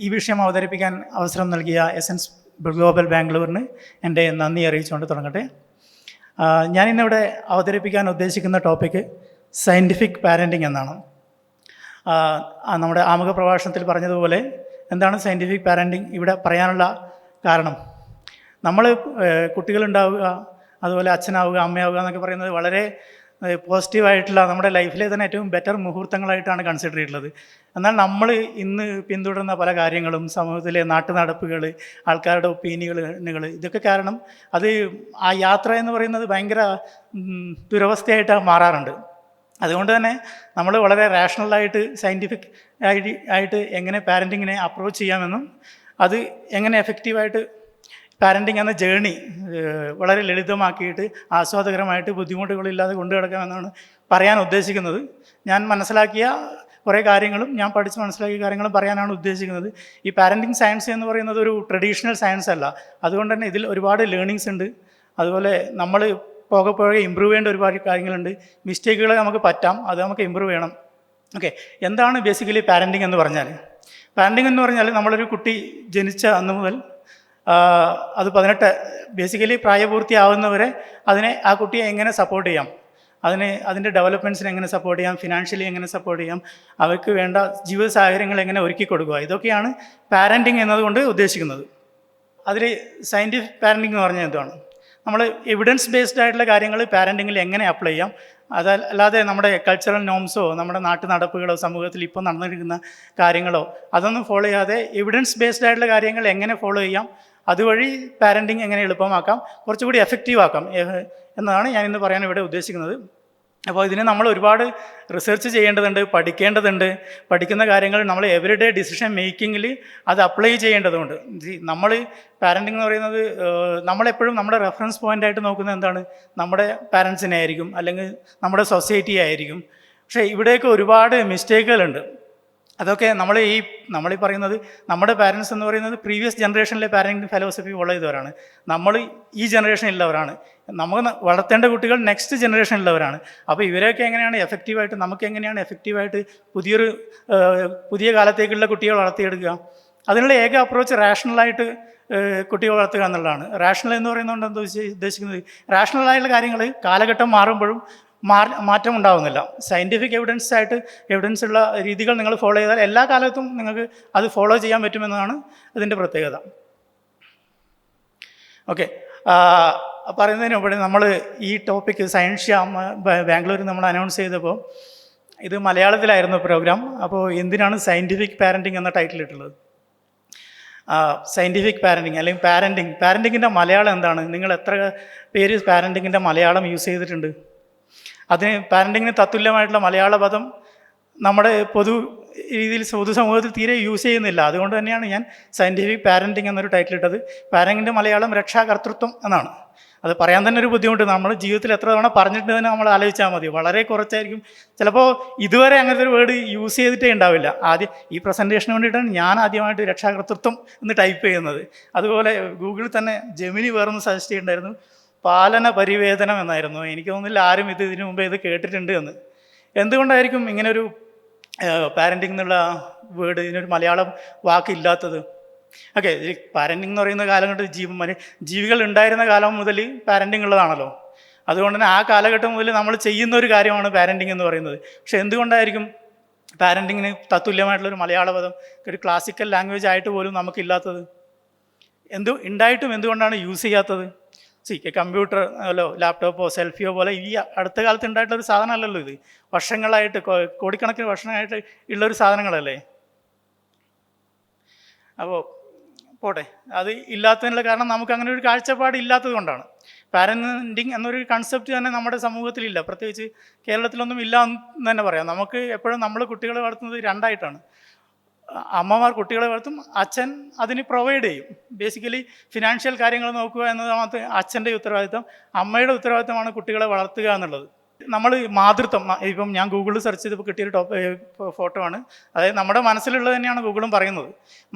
ഈ വിഷയം അവതരിപ്പിക്കാൻ അവസരം നൽകിയ എസൻസ് ഗ്ലോബൽ ബാംഗ്ലൂരിന് എൻ്റെ നന്ദി അറിയിച്ചുകൊണ്ട് തുടങ്ങട്ടെ. ഞാനിന്നിവിടെ അവതരിപ്പിക്കാൻ ഉദ്ദേശിക്കുന്ന ടോപ്പിക്ക് സയൻറ്റിഫിക് പാരൻറ്റിങ് എന്നാണ്. നമ്മുടെ ആമുഖ പ്രഭാഷണത്തിൽ പറഞ്ഞതുപോലെ എന്താണ് സയൻറ്റിഫിക് പാരൻറ്റിങ് ഇവിടെ പറയാനുള്ള കാരണം, നമ്മൾ കുട്ടികളുണ്ടാവുക, അതുപോലെ അച്ഛനാവുക, അമ്മയാവുക എന്നൊക്കെ പറയുന്നത് വളരെ പോസിറ്റീവായിട്ടുള്ള നമ്മുടെ ലൈഫിലെ തന്നെ ഏറ്റവും ബെറ്റർ മുഹൂർത്തങ്ങളായിട്ടാണ് കൺസിഡർ ചെയ്തിട്ടുള്ളത്. എന്നാൽ നമ്മൾ ഇന്ന് പിന്തുടരുന്ന പല കാര്യങ്ങളും, സമൂഹത്തിലെ നാട്ടുനടപ്പുകൾ, ആൾക്കാരുടെ ഒപ്പീനിയനുകൾ, ഇതൊക്കെ കാരണം അത് ആ യാത്ര എന്ന് പറയുന്നത് ഭയങ്കര ദുരവസ്ഥയായിട്ട് മാറാറുണ്ട്. അതുകൊണ്ട് തന്നെ നമ്മൾ വളരെ റാഷണലായിട്ട് സയൻറ്റിഫിക് ആയിട്ട് എങ്ങനെ പാരൻറ്റിങ്ങിനെ അപ്രോച്ച് ചെയ്യാമെന്നും അത് എങ്ങനെ എഫക്റ്റീവായിട്ട് പാരൻറ്റിങ് എന്ന ജേണി വളരെ ലളിതമാക്കിയിട്ട് ആസ്വാദകരമായിട്ട് ബുദ്ധിമുട്ടുകളില്ലാതെ കൊണ്ടു കിടക്കാമെന്നാണ് പറയാൻ ഉദ്ദേശിക്കുന്നത്. ഞാൻ മനസ്സിലാക്കിയ കുറേ കാര്യങ്ങളും ഞാൻ പഠിച്ച് മനസ്സിലാക്കിയ കാര്യങ്ങളും പറയാനാണ് ഉദ്ദേശിക്കുന്നത്. ഈ പാരൻറ്റിങ് സയൻസ് എന്ന് പറയുന്നത് ഒരു ട്രഡീഷണൽ സയൻസ് അല്ല. അതുകൊണ്ട് തന്നെ ഇതിൽ ഒരുപാട് ലേണിങ്സ് ഉണ്ട്. അതുപോലെ നമ്മൾ പോകെ ഇമ്പ്രൂവ് ചെയ്യേണ്ട ഒരുപാട് കാര്യങ്ങളുണ്ട്. മിസ്റ്റേക്കുകൾ നമുക്ക് പറ്റാം, അത് നമുക്ക് ഇമ്പ്രൂവ് ചെയ്യണം. ഓക്കെ, എന്താണ് ബേസിക്കലി പാരൻറ്റിങ് എന്ന് പറഞ്ഞാൽ? പാരൻറ്റിങ് എന്ന് പറഞ്ഞാൽ നമ്മളൊരു കുട്ടി ജനിച്ച അന്ന് മുതൽ അത് 18 ബേസിക്കലി പ്രായപൂർത്തിയാവുന്നവരെ ആ കുട്ടിയെ എങ്ങനെ സപ്പോർട്ട് ചെയ്യാം, അതിൻ്റെ ഡെവലപ്മെൻറ്റ്സിനെ എങ്ങനെ സപ്പോർട്ട് ചെയ്യാം, ഫിനാൻഷ്യലി എങ്ങനെ സപ്പോർട്ട് ചെയ്യാം, അവർക്ക് വേണ്ട ജീവിത സാഹചര്യങ്ങൾ എങ്ങനെ ഒരുക്കി കൊടുക്കുക, ഇതൊക്കെയാണ് പാരൻറ്റിങ് എന്നതുകൊണ്ട് ഉദ്ദേശിക്കുന്നത്. അതിൽ സയൻറ്റിഫിക് പാരൻറ്റിങ് എന്ന് പറഞ്ഞാൽ എന്താണ്? നമ്മൾ എവിഡൻസ് ബേസ്ഡ് ആയിട്ടുള്ള കാര്യങ്ങൾ പാരൻറ്റിങ്ങിൽ എങ്ങനെ അപ്ലൈ ചെയ്യാം, അതല്ലാതെ നമ്മുടെ കൾച്ചറൽ നോംസോ നമ്മുടെ നാട്ടു നടപ്പുകളോ സമൂഹത്തിൽ ഇപ്പോൾ നടന്നിരിക്കുന്ന കാര്യങ്ങളോ അതൊന്നും ഫോളോ ചെയ്യാതെ എവിഡൻസ് ബേസ്ഡ് ആയിട്ടുള്ള കാര്യങ്ങൾ എങ്ങനെ ഫോളോ ചെയ്യാം, അതുവഴി പാരൻറ്റിങ് എങ്ങനെ എളുപ്പമാക്കാം, കുറച്ചുകൂടി എഫക്റ്റീവ് ആക്കാം എന്നതാണ് ഞാൻ ഇന്ന് പറയാൻ ഇവിടെ ഉദ്ദേശിക്കുന്നത്. അപ്പോൾ ഇതിന് നമ്മൾ ഒരുപാട് റിസർച്ച് ചെയ്യേണ്ടതുണ്ട്, പഠിക്കേണ്ടതുണ്ട്. പഠിക്കുന്ന കാര്യങ്ങൾ നമ്മൾ എവരിഡേ ഡിസിഷൻ മേക്കിങ്ങിൽ അത് അപ്ലൈ ചെയ്യേണ്ടതുണ്ട്. നമ്മൾ പാരൻറ്റിങ് എന്ന് പറയുന്നത് നമ്മളെപ്പോഴും നമ്മുടെ റെഫറൻസ് പോയിൻ്റായിട്ട് നോക്കുന്നത് എന്താണ്? നമ്മുടെ പാരൻസിനെ ആയിരിക്കും, അല്ലെങ്കിൽ നമ്മുടെ സൊസൈറ്റിയെ ആയിരിക്കും. പക്ഷേ ഇവിടെയൊക്കെ ഒരുപാട് മിസ്റ്റേക്കുകളുണ്ട്. അതൊക്കെ നമ്മളീ പറയുന്നത് നമ്മുടെ പാരൻസ് എന്ന് പറയുന്നത് പ്രീവിയസ് ജനറേഷനിലെ പാരൻറ്റിങ് ഫിലോസഫി ഫോളോ ചെയ്തവരാണ്. നമ്മൾ ഈ ജനറേഷനിലുള്ളവരാണ്. നമുക്ക് വളർത്തേണ്ട കുട്ടികൾ നെക്സ്റ്റ് ജനറേഷനിലുള്ളവരാണ്. അപ്പോൾ ഇവരെയൊക്കെ എങ്ങനെയാണ് എഫക്റ്റീവായിട്ട്, നമുക്ക് എങ്ങനെയാണ് എഫക്റ്റീവായിട്ട് പുതിയ കാലത്തേക്കുള്ള കുട്ടികളെ വളർത്തിയെടുക്കുക? അതിനുള്ള ഏക അപ്രോച്ച് റാഷണലായിട്ട് കുട്ടികളെ വളർത്തുക എന്നുള്ളതാണ്. റാഷണൽ എന്ന് പറയുന്നതുകൊണ്ട് എന്താ ഉദ്ദേശിക്കുന്നത്? റാഷണലായിട്ടുള്ള കാര്യങ്ങൾ കാലഘട്ടം മാറുമ്പോഴും മാറ്റം ഉണ്ടാവുന്നില്ല. സയൻറ്റിഫിക് എവിഡൻസ് ഉള്ള രീതികൾ നിങ്ങൾ ഫോളോ ചെയ്താൽ എല്ലാ കാലത്തും നിങ്ങൾക്ക് അത് ഫോളോ ചെയ്യാൻ പറ്റുമെന്നതാണ് ഇതിൻ്റെ പ്രത്യേകത. ഓക്കെ, പറയുന്നതിന് മുമ്പ് നമ്മൾ ഈ ടോപ്പിക്ക് സയൻഷ്യ ബാംഗ്ലൂരിൽ നമ്മൾ അനൗൺസ് ചെയ്തപ്പോൾ ഇത് മലയാളത്തിലായിരുന്നു പ്രോഗ്രാം. അപ്പോൾ എന്തിനാണ് സയൻറ്റിഫിക് പാരൻറ്റിങ് എന്ന ടൈറ്റിൽ ഇട്ടുള്ളത്? സയൻറ്റിഫിക് പാരൻറ്റിങ് അല്ലെങ്കിൽ പാരൻറ്റിങ്ങിൻ്റെ മലയാളം എന്താണ്? നിങ്ങൾ എത്ര പേര് പാരൻറ്റിങ്ങിൻ്റെ മലയാളം യൂസ് ചെയ്തിട്ടുണ്ട്? പാരൻറ്റിങ്ങിന് തത്തുല്യമായിട്ടുള്ള മലയാള പദം നമ്മുടെ പൊതുസമൂഹത്തിൽ തീരെ യൂസ് ചെയ്യുന്നില്ല. അതുകൊണ്ട് തന്നെയാണ് ഞാൻ സയൻറ്റിഫിക് പാരൻറ്റിങ് എന്നൊരു ടൈറ്റിൽ ഇട്ടത്. പാരൻറ്റിൻ്റെ മലയാളം രക്ഷാകർതൃത്വം എന്നാണ്. അത് പറയാൻ തന്നെ ഒരു ബുദ്ധിമുട്ട്. നമ്മൾ ജീവിതത്തിൽ എത്ര തവണ പറഞ്ഞിട്ടുണ്ടെന്ന് നമ്മൾ ആലോചിച്ചാൽ മതി. വളരെ കുറച്ചായിരിക്കും. ചിലപ്പോൾ ഇതുവരെ അങ്ങനത്തെ ഒരു വേർഡ് യൂസ് ചെയ്തിട്ടേ ഉണ്ടാവില്ല. ആദ്യം ഈ പ്രസൻറ്റേഷന് വേണ്ടിയിട്ടാണ് ഞാൻ ആദ്യമായിട്ട് രക്ഷാകർതൃത്വം എന്ന് ടൈപ്പ് ചെയ്യുന്നത്. അതുപോലെ ഗൂഗിളിൽ തന്നെ ജെമിനി വേറൊന്ന് സജസ്റ്റ് ചെയ്യുന്നുണ്ടായിരുന്നു, പാലന പരിവേദനം എന്നായിരുന്നു. എനിക്ക് തോന്നുന്നില്ല ആരും ഇതിനു മുമ്പേ ഇത് കേട്ടിട്ടുണ്ട് എന്ന്. എന്തുകൊണ്ടായിരിക്കും ഇങ്ങനൊരു പാരൻറ്റിങ് എന്നുള്ള വേർഡ്, ഇതിനൊരു മലയാളം വാക്കില്ലാത്തത്? ഓക്കെ, ഈ പാരൻറ്റിങ് എന്ന് പറയുന്ന കാലം കൊണ്ട് ജീവികൾ ഉണ്ടായിരുന്ന കാലം മുതൽ പാരൻറ്റിങ് ഉള്ളതാണല്ലോ. അതുകൊണ്ട് തന്നെ ആ കാലഘട്ടം മുതൽ നമ്മൾ ചെയ്യുന്ന ഒരു കാര്യമാണ് പാരൻറ്റിങ് എന്ന് പറയുന്നത്. പക്ഷെ എന്തുകൊണ്ടായിരിക്കും പാരൻറ്റിങ്ങിന് തത്തുല്യമായിട്ടുള്ളൊരു മലയാള പദം, ഒരു ക്ലാസിക്കൽ ലാംഗ്വേജ് ആയിട്ട് പോലും നമുക്കില്ലാത്തത്? ഉണ്ടായിട്ടും എന്തുകൊണ്ടാണ് യൂസ് ചെയ്യാത്തത്? കമ്പ്യൂട്ടർ ലാപ്ടോപ്പോ സെൽഫിയോ പോലെ ഈ അടുത്ത കാലത്ത് ഉണ്ടായിട്ടുള്ളൊരു സാധനമല്ലല്ലോ ഇത്. വർഷങ്ങളായിട്ട്, കോടിക്കണക്കിന് വർഷങ്ങളായിട്ട് ഉള്ളൊരു സാധനങ്ങളല്ലേ. അപ്പോൾ പോട്ടെ, അത് ഇല്ലാത്തതിനുള്ള കാരണം നമുക്ക് അങ്ങനെ ഒരു കാഴ്ചപ്പാട് ഇല്ലാത്തത് കൊണ്ടാണ്. പാരൻറ്റിങ് എന്നൊരു കൺസെപ്റ്റ് തന്നെ നമ്മുടെ സമൂഹത്തിലില്ല, പ്രത്യേകിച്ച് കേരളത്തിലൊന്നും ഇല്ല എന്ന് തന്നെ പറയാം. നമുക്ക് എപ്പോഴും നമ്മൾ കുട്ടികളെ വളർത്തുന്നത് രണ്ടായിട്ടാണ്. അമ്മമാർ കുട്ടികളെ വളർത്തും, അച്ഛൻ അതിന് പ്രൊവൈഡ് ചെയ്യും. ബേസിക്കലി ഫിനാൻഷ്യൽ കാര്യങ്ങൾ നോക്കുക എന്നതാണ് അച്ഛൻ്റെ ഉത്തരവാദിത്തം. അമ്മയുടെ ഉത്തരവാദിത്തമാണ് കുട്ടികളെ വളർത്തുക എന്നുള്ളത്. നമ്മൾ മാതൃത്വം, ഇപ്പം ഞാൻ ഗൂഗിളിൽ സെർച്ച് ചെയ്തപ്പോൾ കിട്ടിയൊരു ഫോട്ടോ ആണ്. അതായത് നമ്മുടെ മനസ്സിലുള്ളത് തന്നെയാണ് ഗൂഗിളും പറയുന്നത്.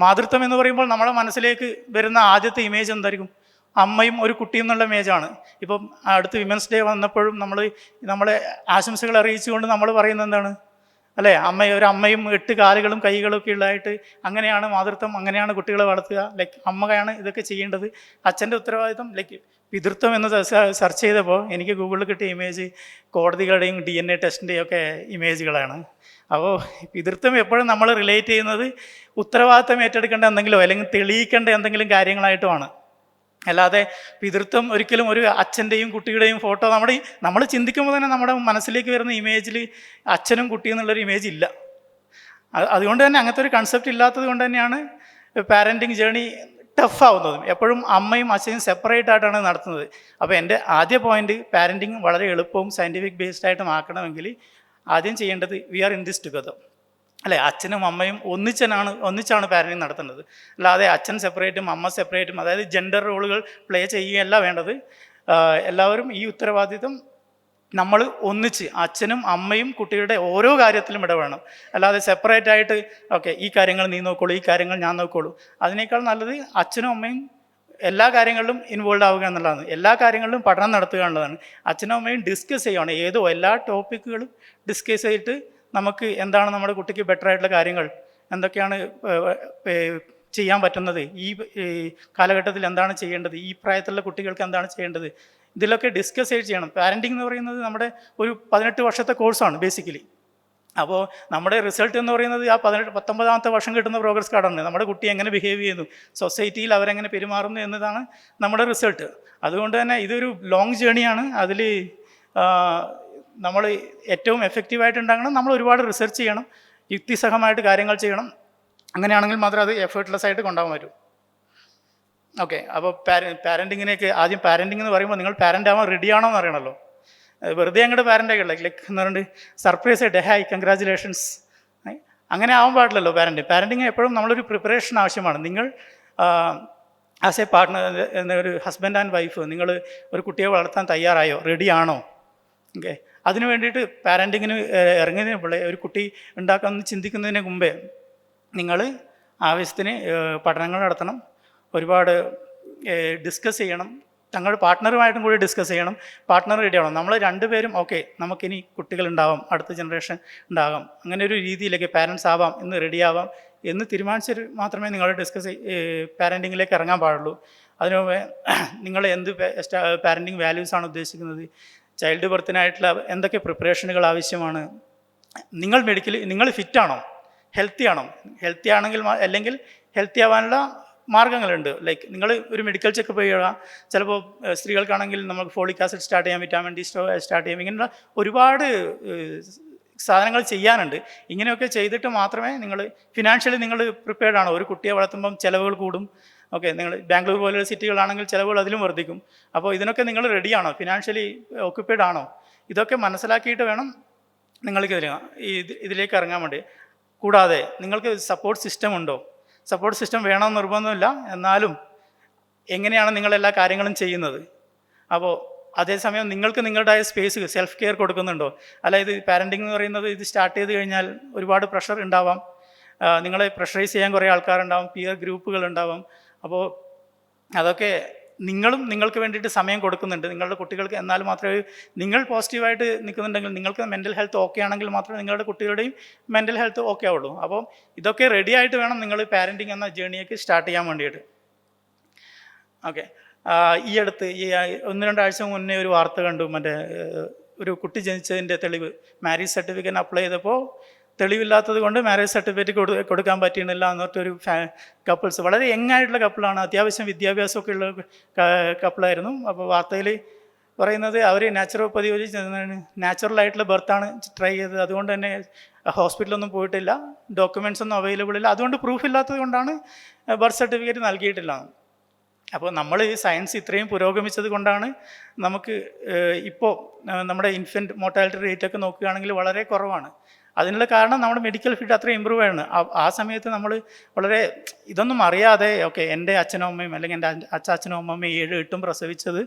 മാതൃത്വം എന്ന് പറയുമ്പോൾ നമ്മുടെ മനസ്സിലേക്ക് വരുന്ന ആദ്യത്തെ ഇമേജ് എന്തായിരിക്കും? അമ്മയും ഒരു കുട്ടിയും എന്നുള്ള ഇമേജാണ്. ഇപ്പം അടുത്ത് വിമൻസ് ഡേ വന്നപ്പോഴും നമ്മളെ ആശംസകൾ അറിയിച്ചുകൊണ്ട് നമ്മൾ പറയുന്നത് എന്താണ്? അല്ലേ? ഒരു അമ്മയും 8 കാലുകളും കൈകളും ഒക്കെ ഉള്ളതായിട്ട് അങ്ങനെയാണ് മാതൃത്വം, അങ്ങനെയാണ് കുട്ടികളെ വളർത്തുക. ലൈക്ക് അമ്മയാണ് ഇതൊക്കെ ചെയ്യേണ്ടത്. അച്ഛൻ്റെ ഉത്തരവാദിത്വം ലൈക്ക് പിതൃത്വം എന്ന് സെർച്ച് ചെയ്തപ്പോൾ എനിക്ക് ഗൂഗിളിൽ കിട്ടിയ ഇമേജ് കോടതികളുടെയും DNA ടെസ്റ്റിൻ്റെയും ഒക്കെ ഇമേജുകളാണ്. അപ്പോൾ പിതൃത്വം എപ്പോഴും നമ്മൾ റിലേറ്റ് ചെയ്യുന്നത് ഉത്തരവാദിത്വം ഏറ്റെടുക്കേണ്ട എന്തെങ്കിലോ അല്ലെങ്കിൽ തെളിയിക്കേണ്ട എന്തെങ്കിലും കാര്യങ്ങളായിട്ടുമാണ്. അല്ലാതെ പിതൃത്വം ഒരിക്കലും ഒരു അച്ഛൻ്റെയും കുട്ടിയുടെയും ഫോട്ടോ നമ്മൾ ചിന്തിക്കുമ്പോൾ തന്നെ നമ്മുടെ മനസ്സിലേക്ക് വരുന്ന ഇമേജിൽ അച്ഛനും കുട്ടിയും എന്നുള്ളൊരു ഇമേജ് ഇല്ല. അതുകൊണ്ട് തന്നെ അങ്ങനത്തെ ഒരു കൺസെപ്റ്റ് ഇല്ലാത്തത് കൊണ്ട് തന്നെയാണ് പാരൻറ്റിങ് ജേണി ടഫാവുന്നതും. എപ്പോഴും അമ്മയും അച്ഛനും സെപ്പറേറ്റ് ആയിട്ടാണ് നടത്തുന്നത്. അപ്പോൾ എൻ്റെ ആദ്യ പോയിന്റ്, പാരൻറ്റിങ് വളരെ എളുപ്പവും സയൻറ്റിഫിക് ബേസ്ഡ് ആയിട്ടും ആക്കണമെങ്കിൽ ആദ്യം ചെയ്യേണ്ടത് we are in this together, അല്ലേ? അച്ഛനും അമ്മയും ഒന്നിച്ചാണ് പാരൻറ്റിങ് നടത്തേണ്ടത്. അല്ലാതെ അച്ഛൻ സെപ്പറേറ്റും അമ്മ സെപ്പറേറ്റും, അതായത് ജെൻഡർ റോളുകൾ പ്ലേ ചെയ്യുകയല്ല വേണ്ടത്. എല്ലാവരും ഈ ഉത്തരവാദിത്വം നമ്മൾ ഒന്നിച്ച് അച്ഛനും അമ്മയും കുട്ടികളുടെ ഓരോ കാര്യത്തിലും ഇടപെടണം. അല്ലാതെ സെപ്പറേറ്റ് ആയിട്ട് ഓക്കെ ഈ കാര്യങ്ങൾ നീ നോക്കോളൂ, ഈ കാര്യങ്ങൾ ഞാൻ നോക്കോളൂ. അതിനേക്കാൾ നല്ലത് അച്ഛനും അമ്മയും എല്ലാ കാര്യങ്ങളിലും ഇൻവോൾവ് ആവുക എന്നുള്ളതാണ്. എല്ലാ കാര്യങ്ങളിലും പഠനം നടത്തുക എന്നുള്ളതാണ്. അച്ഛനും അമ്മയും ഡിസ്കസ് ചെയ്യുകയാണ്, എല്ലാ ടോപ്പിക്കുകളും ഡിസ്കസ് ചെയ്തിട്ട് നമുക്ക് എന്താണ് നമ്മുടെ കുട്ടിക്ക് ബെറ്റർ ആയിട്ടുള്ള കാര്യങ്ങൾ, എന്തൊക്കെയാണ് ചെയ്യാൻ പറ്റുന്നത്, ഈ കാലഘട്ടത്തിൽ എന്താണ് ചെയ്യേണ്ടത്, ഈ പ്രായത്തിലുള്ള കുട്ടികൾക്ക് എന്താണ് ചെയ്യേണ്ടത്, ഇതിലൊക്കെ ഡിസ്കസ് ചെയ്യണം. പാരൻറ്റിംഗ് എന്ന് പറയുന്നത് നമ്മുടെ ഒരു 18 വർഷത്തെ കോഴ്സാണ് ബേസിക്കലി. അപ്പോൾ നമ്മുടെ റിസൾട്ട് എന്ന് പറയുന്നത് ആ 19ാമത്തെ വർഷം കിട്ടുന്ന പ്രോഗ്രസ് കാർഡാണ്. നമ്മുടെ കുട്ടി എങ്ങനെ ബിഹേവ് ചെയ്യുന്നു, സൊസൈറ്റിയിൽ അവരെങ്ങനെ പെരുമാറുന്നു എന്നതാണ് നമ്മുടെ റിസൾട്ട്. അതുകൊണ്ട് തന്നെ ഇതൊരു ലോങ് ജേണിയാണ്. അതിൽ നമ്മൾ ഏറ്റവും എഫക്റ്റീവായിട്ട് ഉണ്ടാകണം, നമ്മൾ ഒരുപാട് റിസർച്ച് ചെയ്യണം, യുക്തിസഹമായിട്ട് കാര്യങ്ങൾ ചെയ്യണം. അങ്ങനെയാണെങ്കിൽ മാത്രമേ അത് എഫേർട്ട്ലെസ് ആയിട്ട് കൊണ്ടുപോകാൻ പറ്റൂ. ഓക്കെ, അപ്പോൾ പാരൻറ്റിങ്ങിനേക്ക് ആദ്യം പാരൻറ്റിംഗ് എന്ന് പറയുമ്പോൾ നിങ്ങൾ പാരൻ്റ് ആവാൻ റെഡിയാണോ എന്ന് അറിയണമല്ലോ. വെറുതെ അങ്ങോട്ട് പാരൻ്റായി ലൈക്ക് എന്ന് പറഞ്ഞിട്ട് സർപ്രൈസ് ആയിട്ട് ഹായ് കൺഗ്രാജുലേഷൻസ് അങ്ങനെ ആവാൻ പാടില്ലല്ലോ. പാരൻറ്റിങ് എപ്പോഴും നമ്മളൊരു പ്രിപ്പറേഷൻ ആവശ്യമാണ്. നിങ്ങൾ ആസ് എ പാർട്ട്ണർ, ഒരു ഹസ്ബൻഡ് ആൻഡ് വൈഫ്, നിങ്ങൾ ഒരു കുട്ടിയെ വളർത്താൻ തയ്യാറായോ, റെഡിയാണോ? ഓക്കെ, അതിന് വേണ്ടിയിട്ട് പാരൻറ്റിങ്ങിന് ഇറങ്ങുന്നതിന് മുമ്പേ, ഒരു കുട്ടി ഉണ്ടാക്കാമെന്ന് ചിന്തിക്കുന്നതിന് മുമ്പേ നിങ്ങൾ ആവശ്യത്തിന് പഠനങ്ങൾ നടത്തണം, ഒരുപാട് ഡിസ്കസ് ചെയ്യണം, തങ്ങളുടെ പാർട്ട്ണറുമായിട്ടും കൂടി ഡിസ്കസ് ചെയ്യണം. പാർട്ട്ണർ റെഡി ആവണം. നമ്മൾ രണ്ടുപേരും ഓക്കെ നമുക്കിനി കുട്ടികളുണ്ടാവാം, അടുത്ത ജനറേഷൻ ഉണ്ടാകാം, അങ്ങനെ ഒരു രീതിയിലേക്ക് പാരൻസ് ആവാം എന്ന് റെഡിയാവാം എന്ന് തീരുമാനിച്ചിട്ട് മാത്രമേ നിങ്ങൾ പാരൻറ്റിങ്ങിലേക്ക് ഇറങ്ങാൻ പാടുള്ളൂ. അതിനു മുമ്പേ നിങ്ങൾ എന്ത് പാരൻറ്റിങ് വാല്യൂസാണ് ഉദ്ദേശിക്കുന്നത്, ചൈൽഡ് ബർത്തിനായിട്ടുള്ള എന്തൊക്കെ പ്രിപ്പറേഷനുകൾ ആവശ്യമാണ്, നിങ്ങൾ ഫിറ്റാണോ, ഹെൽത്തി ആണോ, ഹെൽത്തി ആണെങ്കിൽ അല്ലെങ്കിൽ ഹെൽത്തി ആവാനുള്ള മാർഗ്ഗങ്ങളുണ്ട്. ലൈക്ക് നിങ്ങൾ ഒരു മെഡിക്കൽ ചെക്കപ്പ് ചെയ്യുക, ചിലപ്പോൾ സ്ത്രീകൾക്കാണെങ്കിൽ നമുക്ക് ഫോളിക് ആസിഡ് സ്റ്റാർട്ട് ചെയ്യാം, വിറ്റാമിൻ ഡി സ്റ്റാർട്ട് ചെയ്യാം, ഇങ്ങനെയുള്ള ഒരുപാട് സാധനങ്ങൾ ചെയ്യാനുണ്ട്. ഇങ്ങനെയൊക്കെ ചെയ്തിട്ട് മാത്രമേ നിങ്ങൾ ഫിനാൻഷ്യലി നിങ്ങൾ പ്രിപ്പയർഡ് ആണോ. ഒരു കുട്ടിയെ വളർത്തുമ്പം ചിലവുകൾ കൂടും. ഓക്കെ, നിങ്ങൾ ബാംഗ്ലൂർ പോലുള്ള സിറ്റികളാണെങ്കിൽ ചിലവുകൾ അതിലും വർദ്ധിക്കും. അപ്പോൾ ഇതിനൊക്കെ നിങ്ങൾ റെഡിയാണോ, ഫിനാൻഷ്യലി ഓക്യുപ്പൈഡ് ആണോ, ഇതൊക്കെ മനസ്സിലാക്കിയിട്ട് വേണം നിങ്ങൾക്ക് ഇതിലേക്ക് ഇറങ്ങാൻ വേണ്ടി. കൂടാതെ നിങ്ങൾക്ക് സപ്പോർട്ട് സിസ്റ്റം ഉണ്ടോ? സപ്പോർട്ട് സിസ്റ്റം വേണമെന്ന് നിർബന്ധമില്ല, എന്നാലും എങ്ങനെയാണ് നിങ്ങളെല്ലാ കാര്യങ്ങളും ചെയ്യുന്നത്? അപ്പോൾ അതേസമയം നിങ്ങൾക്ക് നിങ്ങളുടേതായ സ്പേസ് സെൽഫ് കെയർ കൊടുക്കുന്നുണ്ടോ? അല്ല, ഇത് പാരൻറ്റിംഗ് എന്ന് പറയുന്നത് ഇത് സ്റ്റാർട്ട് ചെയ്ത് കഴിഞ്ഞാൽ ഒരുപാട് പ്രഷർ ഉണ്ടാവാം, നിങ്ങളെ പ്രഷറൈസ് ചെയ്യാൻ കുറേ ആൾക്കാരുണ്ടാവും, പിയർ ഗ്രൂപ്പുകൾ ഉണ്ടാവാം. അപ്പോൾ അതൊക്കെ നിങ്ങൾക്ക് വേണ്ടിയിട്ട് സമയം കൊടുക്കുന്നുണ്ട് നിങ്ങളുടെ കുട്ടികൾക്ക്. എന്നാൽ മാത്രമേ നിങ്ങൾ പോസിറ്റീവായിട്ട് നിൽക്കുന്നുണ്ടെങ്കിൽ, നിങ്ങൾക്ക് മെൻ്റൽ ഹെൽത്ത് ഓക്കെ ആണെങ്കിൽ മാത്രമേ നിങ്ങളുടെ കുട്ടികളുടെയും മെൻ്റൽ ഹെൽത്ത് ഓക്കെ ആവുള്ളൂ. അപ്പോൾ ഇതൊക്കെ റെഡി ആയിട്ട് വേണം നിങ്ങൾ പാരൻറ്റിങ് എന്ന ജേണിയൊക്കെ സ്റ്റാർട്ട് ചെയ്യാൻ വേണ്ടിയിട്ട്. ഓക്കെ, ഈ അടുത്ത് 1-2 ആഴ്ച മുന്നേ ഒരു വാർത്ത കണ്ടു. ഒരു കുട്ടി ജനിച്ചതിൻ്റെ തെളിവ് മാരേജ് സർട്ടിഫിക്കറ്റ് അപ്ലൈ ചെയ്തപ്പോൾ തെളിവില്ലാത്തത് കൊണ്ട് മാരേജ് സർട്ടിഫിക്കറ്റ് കൊടുക്കാൻ പറ്റിയിരുന്നില്ല എന്നിട്ടൊരു കപ്പിൾസ്, വളരെ യങ്ങായിട്ടുള്ള കപ്പിളാണ്, അത്യാവശ്യം വിദ്യാഭ്യാസമൊക്കെ ഉള്ള കപ്പിളായിരുന്നു. അപ്പോൾ വാർത്തയിൽ പറയുന്നത് അവർ നാച്ചുറോപ്പതി വഴി നാച്ചുറലായിട്ടുള്ള ബർത്താണ് ട്രൈ ചെയ്തത്, അതുകൊണ്ട് തന്നെ ഹോസ്പിറ്റലൊന്നും പോയിട്ടില്ല, ഡോക്യുമെൻറ്റ്സ് ഒന്നും അവൈലബിൾ ഇല്ല, അതുകൊണ്ട് പ്രൂഫ് ഇല്ലാത്തത് കൊണ്ടാണ് ബർത്ത് സർട്ടിഫിക്കറ്റ് നൽകിയിട്ടില്ല. അപ്പോൾ നമ്മൾ സയൻസ് ഇത്രയും പുരോഗമിച്ചത് കൊണ്ടാണ് നമുക്ക് ഇപ്പോൾ നമ്മുടെ ഇൻഫൻറ്റ് മോർട്ടാലിറ്റി റേറ്റൊക്കെ നോക്കുകയാണെങ്കിൽ വളരെ കുറവാണ്. അതിനുള്ള കാരണം നമ്മുടെ മെഡിക്കൽ ഫീൽഡ് അത്ര ഇമ്പ്രൂവ് ആണ്. ആ സമയത്ത് നമ്മൾ വളരെ ഇതൊന്നും അറിയാതെ ഓക്കെ എൻ്റെ അച്ഛനും അമ്മയും അല്ലെങ്കിൽ എൻ്റെ അച്ഛനും അമ്മയും 7-8 പ്രസവിച്ചത്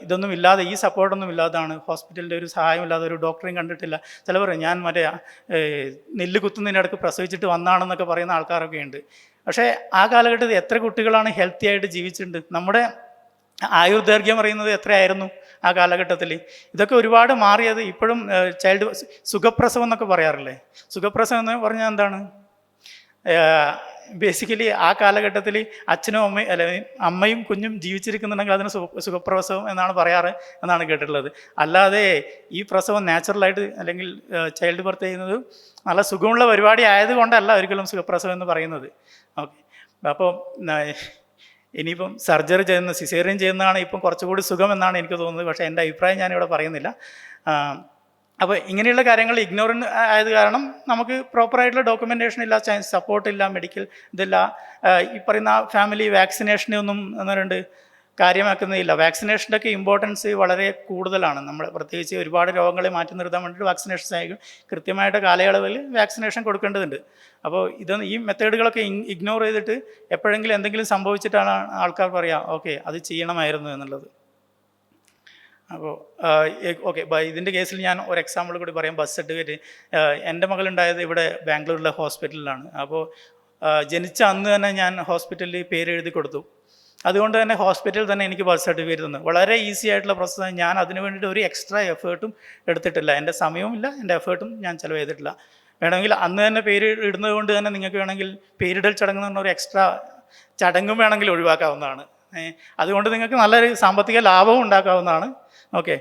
ഇതൊന്നും ഇല്ലാതെ, ഈ സപ്പോർട്ടൊന്നും ഇല്ലാതാണ്, ഹോസ്പിറ്റലിൻ്റെ ഒരു സഹായമില്ലാതെ, ഒരു ഡോക്ടറെയും കണ്ടിട്ടില്ല. ചിലവർ ഞാൻ നെല്ല് കുത്തുന്നതിനിടയ്ക്ക് പ്രസവിച്ചിട്ട് വന്നാണെന്നൊക്കെ പറയുന്ന ആൾക്കാരൊക്കെ ഉണ്ട്. പക്ഷേ ആ കാലഘട്ടത്തിൽ എത്ര കുട്ടികളാണ് ഹെൽത്തി ആയിട്ട് ജീവിച്ചിട്ടുണ്ട്? നമ്മുടെ ആയുർദൈർഘ്യം പറയുന്നത് എത്രയായിരുന്നു? ആ കാലഘട്ടത്തിൽ. ഇതൊക്കെ ഒരുപാട് മാറിയത് ഇപ്പോഴും ചൈൽഡ് സുഖപ്രസവം എന്നൊക്കെ പറയാറില്ലേ? സുഖപ്രസവം എന്ന് പറഞ്ഞാൽ എന്താണ്? ബേസിക്കലി ആ കാലഘട്ടത്തിൽ അച്ഛനും അമ്മയും അമ്മയും കുഞ്ഞും ജീവിച്ചിരിക്കുന്നുണ്ടെങ്കിൽ അതിന് സുഖപ്രസവം എന്നാണ് പറയാറ് എന്നാണ് കേട്ടിട്ടുള്ളത്. അല്ലാതെ ഈ പ്രസവം നാച്ചുറലായിട്ട് അല്ലെങ്കിൽ ചൈൽഡ് ബർത്ത് ചെയ്യുന്നത് നല്ല സുഖമുള്ള പരിപാടി ആയതുകൊണ്ടല്ല ഒരിക്കലും സുഖപ്രസവം എന്ന് പറയുന്നത്. ഓക്കെ, അപ്പോൾ ഇനിയിപ്പം സർജറി ചെയ്യുന്ന സിസേറിയൻ ചെയ്യുന്നതാണ് ഇപ്പം കുറച്ചുകൂടി സുഖം എന്നാണ് എനിക്ക് തോന്നുന്നത്. പക്ഷേ എൻ്റെ അഭിപ്രായം ഞാനിവിടെ പറയുന്നില്ല. അപ്പോൾ ഇങ്ങനെയുള്ള കാര്യങ്ങൾ ഇഗ്നോറൻ്റ് ആയത് കാരണം നമുക്ക് പ്രോപ്പറായിട്ടുള്ള ഡോക്യുമെൻറ്റേഷൻ ഇല്ല, സപ്പോർട്ടില്ല, മെഡിക്കൽ ഇതില്ല. ഈ പറയുന്ന ഫാമിലി വാക്സിനേഷനെ ഒന്നും എന്നുണ്ട് കാര്യമാക്കുന്നില്ല. വാക്സിനേഷൻ്റെ ഒക്കെ ഇമ്പോർട്ടൻസ് വളരെ കൂടുതലാണ്. നമ്മൾ പ്രത്യേകിച്ച് ഒരുപാട് രോഗങ്ങളെ മാറ്റി നിർത്താൻ വേണ്ടിയിട്ട് വാക്സിനേഷൻ ആയിരിക്കും കൃത്യമായിട്ട് കാലയളവിൽ വാക്സിനേഷൻ കൊടുക്കേണ്ടതുണ്ട്. അപ്പോൾ ഈ മെത്തേഡുകളൊക്കെ ഇഗ്നോർ ചെയ്തിട്ട് എപ്പോഴെങ്കിലും എന്തെങ്കിലും സംഭവിച്ചിട്ടാണ് ആൾക്കാർ പറയുക ഓക്കെ അത് ചെയ്യണമായിരുന്നു എന്നുള്ളത്. അപ്പോൾ ഓക്കെ, ഇതിൻ്റെ കേസിൽ ഞാൻ ഒരു എക്സാമ്പിൾ കൂടി പറയാം. ബർത്ത് സർട്ടിഫിക്കറ്റ് എൻ്റെ മകളുണ്ടായത് ഇവിടെ ബാംഗ്ലൂരിലെ ഹോസ്പിറ്റലിലാണ്. അപ്പോൾ ജനിച്ച അന്ന് തന്നെ ഞാൻ ഹോസ്പിറ്റലിൽ പേര് എഴുതി കൊടുത്തു. അതുകൊണ്ട് തന്നെ ഹോസ്പിറ്റലിൽ തന്നെ എനിക്ക് ബർത്ത് സർട്ടിഫിക്കറ്റ് തന്നു. വളരെ ഈസി ആയിട്ടുള്ള പ്രോസസ്സാണ്. ഞാൻ അതിന് വേണ്ടിയിട്ട് ഒരു എക്സ്ട്രാ എഫേർട്ടും എടുത്തിട്ടില്ല. എൻ്റെ സമയവുമില്ല, എൻ്റെ എഫേർട്ടും ഞാൻ ചിലവ് ചെയ്തിട്ടില്ല. വേണമെങ്കിൽ അന്ന് തന്നെ പേര് ഇടുന്നത് കൊണ്ട് തന്നെ നിങ്ങൾക്ക് വേണമെങ്കിൽ പേരിടൽ ചടങ്ങ് എന്ന് പറഞ്ഞ ഒരു എക്സ്ട്രാ ചടങ്ങും വേണമെങ്കിൽ ഒഴിവാക്കാവുന്നതാണ്. അതുകൊണ്ട് നിങ്ങൾക്ക് നല്ലൊരു സാമ്പത്തിക ലാഭവും ഉണ്ടാക്കാവുന്നതാണ്. ഓക്കെ,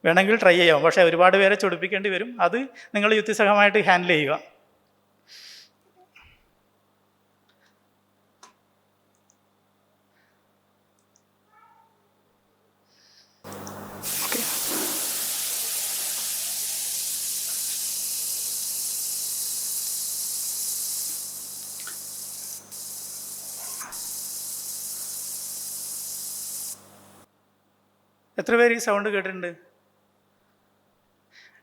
വേണമെങ്കിൽ ട്രൈ ചെയ്യാം. പക്ഷേ ഒരുപാട് പേരെ ചൊടിപ്പിക്കേണ്ടി വരും. അത് നിങ്ങൾ യുക്തിസഹമായിട്ട് ഹാൻഡിൽ ചെയ്യുക. എത്ര പേര് ഈ സൗണ്ട് കേട്ടിട്ടുണ്ട്?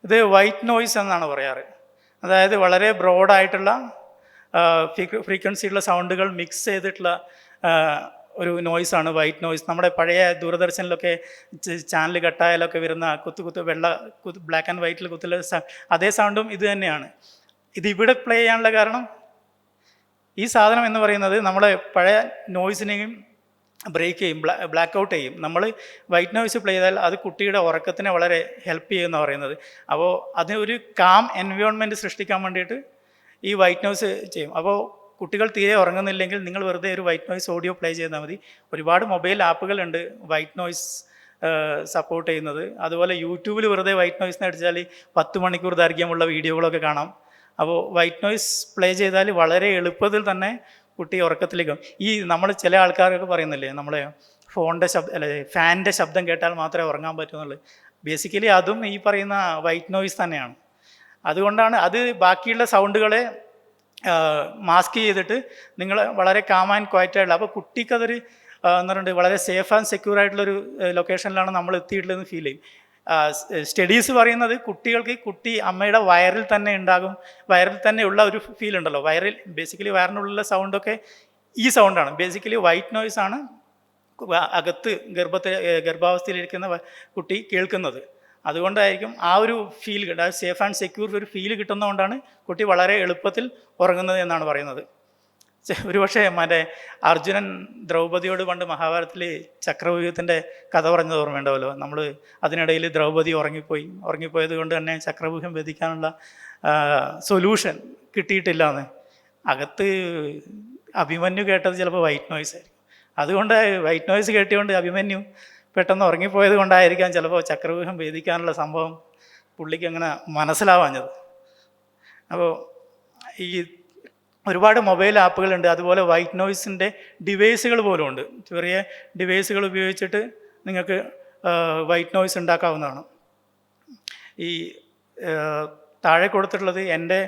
ഇത് വൈറ്റ് നോയ്സ് എന്നാണ് പറയാറ്. അതായത് വളരെ ബ്രോഡായിട്ടുള്ള ഫ്രീക്വൻസിയുള്ള സൗണ്ടുകൾ മിക്സ് ചെയ്തിട്ടുള്ള ഒരു നോയ്സാണ് വൈറ്റ് നോയ്സ്. നമ്മുടെ പഴയ ദൂരദർശനിലൊക്കെ ചാനൽ കട്ടായാലൊക്കെ വരുന്ന കുത്തു ബ്ലാക്ക് ആൻഡ് വൈറ്റിൽ കുത്തുള്ള അതേ സൗണ്ടും ഇത് തന്നെയാണ്. ഇത് ഇവിടെ പ്ലേ ചെയ്യാനുള്ള കാരണം ഈ സാധനം എന്ന് പറയുന്നത് നമ്മളെ പഴയ നോയ്സിനെയും ബ്രേക്ക് ചെയ്യും, ബ്ലാക്ക് ഔട്ട് ചെയ്യും. നമ്മൾ വൈറ്റ് നോയ്സ് പ്ലേ ചെയ്താൽ അത് കുട്ടിയുടെ ഉറക്കത്തിനെ വളരെ ഹെൽപ്പ് ചെയ്യുമെന്നാണ് പറയുന്നത്. അപ്പോൾ അതിനൊരു കാം എൻവയോൺമെൻറ്റ് സൃഷ്ടിക്കാൻ വേണ്ടിയിട്ട് ഈ വൈറ്റ് നോയ്സ് ചെയ്യും. അപ്പോൾ കുട്ടികൾ തീരെ ഉറങ്ങുന്നില്ലെങ്കിൽ നിങ്ങൾ വെറുതെ ഒരു വൈറ്റ് നോയ്സ് ഓഡിയോ പ്ലേ ചെയ്താൽ മതി. ഒരുപാട് മൊബൈൽ ആപ്പുകളുണ്ട് വൈറ്റ് നോയ്സ് സപ്പോർട്ട് ചെയ്യുന്നത്. അതുപോലെ യൂട്യൂബിൽ വെറുതെ വൈറ്റ് നോയ്സ് അടിച്ചാൽ 10 മണിക്കൂർ ദൈർഘ്യമുള്ള വീഡിയോകളൊക്കെ കാണാം. അപ്പോൾ വൈറ്റ് നോയ്സ് പ്ലേ ചെയ്താൽ വളരെ എളുപ്പത്തിൽ തന്നെ കുട്ടി ഉറക്കത്തിലേക്ക്. നമ്മൾ ചില ആൾക്കാരൊക്കെ പറയുന്നില്ലേ നമ്മളെ ഫോണിൻ്റെ ഫാനിൻ്റെ ശബ്ദം കേട്ടാൽ മാത്രമേ ഉറങ്ങാൻ പറ്റുന്നുള്ളൂ. ബേസിക്കലി അതും ഈ പറയുന്ന വൈറ്റ് നോയ്സ് തന്നെയാണ്. അതുകൊണ്ടാണ് അത് ബാക്കിയുള്ള സൗണ്ടുകളെ മാസ്ക് ചെയ്തിട്ട് നിങ്ങൾ വളരെ കാം ആൻഡ് ക്വയറ്റായിട്ടുള്ള. അപ്പോൾ കുട്ടിക്കതൊരു എന്ന് പറഞ്ഞിട്ട് വളരെ സേഫ് ആൻഡ് സെക്യൂർ ആയിട്ടുള്ളൊരു ലൊക്കേഷനിലാണ് നമ്മൾ എത്തിയിട്ടുള്ളതെന്ന് ഫീൽ ചെയ്യും. സ്റ്റഡീസ് പറയുന്നത് കുട്ടി അമ്മയുടെ വയറിൽ തന്നെ ഉണ്ടാകും, വയറിൽ തന്നെ ഉള്ള ഒരു ഫീൽ ഉണ്ടല്ലോ. ബേസിക്കലി വയറിനുള്ളിലുള്ള സൗണ്ടൊക്കെ ഈ സൗണ്ടാണ്. ബേസിക്കലി വൈറ്റ് നോയ്സ് ആണ് അകത്ത് ഗർഭാവസ്ഥയിലിരിക്കുന്ന കുട്ടി കേൾക്കുന്നത്. അതുകൊണ്ടായിരിക്കും ആ ഒരു ഫീൽ സേഫ് ആൻഡ് സെക്യൂർ ഒരു ഫീൽ കിട്ടുന്നതുകൊണ്ടാണ് കുട്ടി വളരെ എളുപ്പത്തിൽ ഉറങ്ങുന്നത് എന്നാണ് പറയുന്നത്. ഒരുപക്ഷെ അർജുനൻ ദ്രൗപദിയോട് പണ്ട് മഹാഭാരതത്തിൽ ചക്രവ്യൂഹത്തിൻ്റെ കഥ പറഞ്ഞത് ഓർമ്മയുണ്ടാവല്ലോ. നമ്മൾ അതിനിടയിൽ ദ്രൗപദി ഉറങ്ങിപ്പോയത് കൊണ്ട് തന്നെ ചക്രവ്യൂഹം ഭേദിക്കാനുള്ള സൊല്യൂഷൻ കിട്ടിയിട്ടില്ല എന്ന്. അകത്ത് അഭിമന്യു കേട്ടത് ചിലപ്പോൾ വൈറ്റ് നോയ്സ് ആയിരിക്കും. അതുകൊണ്ട് വൈറ്റ് നോയ്സ് കേട്ടുകൊണ്ട് അഭിമന്യു പെട്ടെന്ന് ഉറങ്ങിപ്പോയത് കൊണ്ടായിരിക്കാം ചിലപ്പോൾ ചക്രവ്യൂഹം ഭേദിക്കാനുള്ള സംഭവം പുള്ളിക്ക് അങ്ങനെ മനസ്സിലാവാഞ്ഞത്. അപ്പോൾ ഈ ഒരുപാട് മൊബൈൽ ആപ്പുകളുണ്ട്. അതുപോലെ വൈറ്റ് നോയ്സിൻ്റെ ഡിവൈസുകൾ പോലും ഉണ്ട്. ചെറിയ ഡിവൈസുകൾ ഉപയോഗിച്ചിട്ട് നിങ്ങൾക്ക് വൈറ്റ് നോയ്സ് ഉണ്ടാക്കാവുന്നതാണ്. ഈ താഴെ കൊടുത്തിട്ടുള്ളത് എൻ്റെ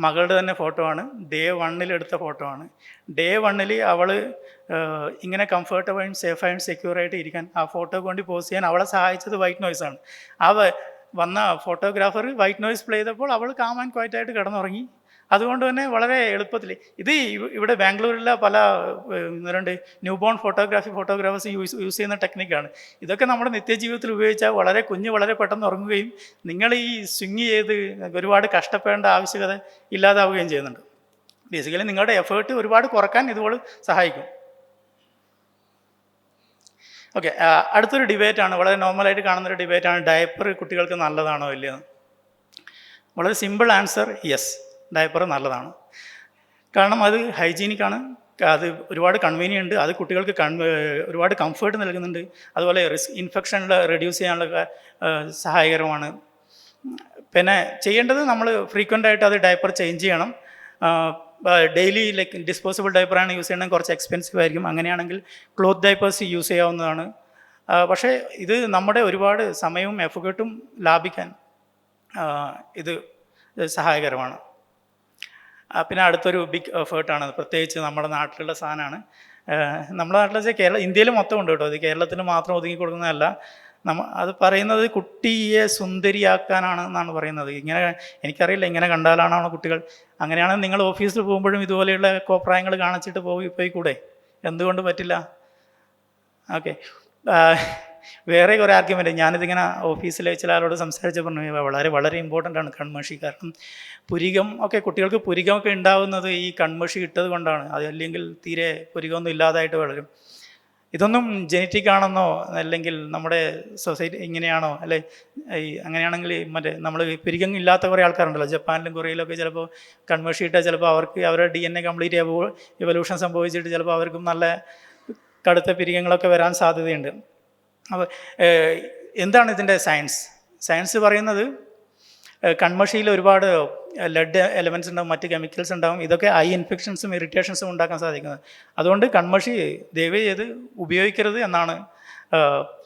മകളുടെ തന്നെ ഫോട്ടോ ആണ്. ഡേ 1 എടുത്ത ഫോട്ടോ ആണ്. ഡേ 1 അവൾ ഇങ്ങനെ കംഫർട്ടബിളും സേഫായും സെക്യൂറായിട്ട് ഇരിക്കാൻ ആ ഫോട്ടോ കൊണ്ട് പോസ്റ്റ് ചെയ്യാൻ അവളെ സഹായിച്ചത് വൈറ്റ് നോയ്സാണ്. വന്ന ഫോട്ടോഗ്രാഫർ വൈറ്റ് നോയ്സ് പ്ലേ ചെയ്തപ്പോൾ അവൾ കാം ആൻഡ് ക്വയറ്റായിട്ട് കിടന്നുറങ്ങി. അതുകൊണ്ട് തന്നെ വളരെ എളുപ്പത്തിൽ ഇവിടെ ബാംഗ്ലൂരിലെ പല ന്യൂ ബോൺ ഫോട്ടോഗ്രാഫേഴ്സ് യൂസ് ചെയ്യുന്ന ടെക്നിക്കാണ്. ഇതൊക്കെ നമ്മുടെ നിത്യജീവിതത്തിൽ ഉപയോഗിച്ചാൽ വളരെ പെട്ടെന്ന് ഉറങ്ങുകയും നിങ്ങൾ ഈ സ്വിങ് ചെയ്ത് ഒരുപാട് കഷ്ടപ്പെടേണ്ട ആവശ്യകത ഇല്ലാതാവുകയും ചെയ്യുന്നുണ്ട്. ബേസിക്കലി നിങ്ങളുടെ എഫേർട്ട് ഒരുപാട് കുറക്കാൻ ഇതുപോലെ സഹായിക്കും. ഓക്കെ, അടുത്തൊരു ഡിബേറ്റാണ്, വളരെ നോർമലായിട്ട് കാണുന്നൊരു ഡിബേറ്റാണ്, ഡയപ്പർ കുട്ടികൾക്ക് നല്ലതാണോ ഇല്ലയെന്ന്. വളരെ സിമ്പിൾ ആൻസർ, യെസ്, ഡയപ്പർ നല്ലതാണ്. കാരണം അത് ഹൈജീനിക്കാണ്, അത് ഒരുപാട് കൺവീനിയൻ്റ്, അത് കുട്ടികൾക്ക് ഒരുപാട് കംഫേർട്ട് നൽകുന്നുണ്ട്, അതുപോലെ ഇൻഫെക്ഷൻ റെഡ്യൂസ് ചെയ്യാനുള്ള സഹായകരമാണ്. പിന്നെ ചെയ്യേണ്ടത് നമ്മൾ ഫ്രീക്വൻ്റ് ആയിട്ട് അത് ഡയപ്പർ ചേഞ്ച് ചെയ്യണം. ഡെയിലി ലൈക്ക് ഡിസ്പോസിബിൾ ഡയപ്പറാണ് യൂസ് ചെയ്യണമെങ്കിൽ കുറച്ച് എക്സ്പെൻസീവ് ആയിരിക്കും. അങ്ങനെയാണെങ്കിൽ ക്ലോത്ത് ഡയപ്പേഴ്സ് യൂസ് ചെയ്യാവുന്നതാണ്. പക്ഷേ ഇത് നമ്മുടെ ഒരുപാട് സമയവും എഫർട്ടും ലാഭിക്കാൻ ഇത് സഹായകരമാണ്. പിന്നെ അടുത്തൊരു ബിഗ് എഫേർട്ടാണ്, പ്രത്യേകിച്ച് നമ്മുടെ നാട്ടിലുള്ള സാധനമാണ്. നമ്മുടെ നാട്ടിൽ വെച്ചാൽ ഇന്ത്യയിൽ മൊത്തം ഉണ്ട് കേട്ടോ, ഇത് കേരളത്തിൽ മാത്രം ഒതുങ്ങി കൊടുക്കുന്നതല്ല. അത് പറയുന്നത് കുട്ടിയെ സുന്ദരിയാക്കാനാണ് എന്നാണ് പറയുന്നത്. ഇങ്ങനെ എനിക്കറിയില്ല, ഇങ്ങനെ കണ്ടാലാണോ കുട്ടികൾ. അങ്ങനെയാണെങ്കിൽ നിങ്ങൾ ഓഫീസിൽ പോകുമ്പോഴും ഇതുപോലെയുള്ള കോപ്രായങ്ങൾ കാണിച്ചിട്ട് പോയിക്കൂടെ? എന്തുകൊണ്ട് പറ്റില്ല? ഓക്കെ, വേറെ കുറേ ആർഗ്യുമെൻറ്റ്. ഞാനിതിങ്ങനെ ഓഫീസിൽ ചില ആളോട് സംസാരിച്ച് പറഞ്ഞു, വളരെ വളരെ ഇമ്പോർട്ടൻ്റ് ആണ് കൺമഷി. കാരണം പുരികം ഒക്കെ, കുട്ടികൾക്ക് പുരികമൊക്കെ ഉണ്ടാവുന്നത് ഈ കൺമഷി ഇട്ടത് കൊണ്ടാണ്. അതല്ലെങ്കിൽ തീരെ പുരികമൊന്നും ഇല്ലാതായിട്ട് വളരും. ഇതൊന്നും ജനറ്റിക് ആണെന്നോ അല്ലെങ്കിൽ നമ്മുടെ സൊസൈറ്റി ഇങ്ങനെയാണോ, അല്ലെ അങ്ങനെയാണെങ്കിൽ മറ്റേ നമ്മൾ പുരികം ഇല്ലാത്ത കുറേ ആൾക്കാരുണ്ടല്ലോ, ജപ്പാനിലും കൊറിയയിലൊക്കെ ചിലപ്പോൾ കൺമഷി ഇട്ടാൽ ചിലപ്പോൾ അവർക്ക് അവരുടെ DNA കംപ്ലീറ്റ് എവല്യൂഷൻ സംഭവിച്ചിട്ട് ചിലപ്പോൾ അവർക്കും നല്ല കടുത്ത പിരികങ്ങളൊക്കെ വരാൻ സാധ്യതയുണ്ട്. അപ്പോൾ എന്താണ് ഇതിൻ്റെ സയൻസ് പറയുന്നത്? കൺമഷിയിൽ ഒരുപാട് ലെഡ് എലമെൻറ്റ്സ് ഉണ്ടാവും, മറ്റ് കെമിക്കൽസ് ഉണ്ടാവും. ഇതൊക്കെ ഐ ഇൻഫെക്ഷൻസും ഇറിറ്റേഷൻസും ഉണ്ടാക്കാൻ സാധിക്കുന്നത്. അതുകൊണ്ട് കൺമഷി ദയവ് ചെയ്ത് ഉപയോഗിക്കരുത് എന്നാണ്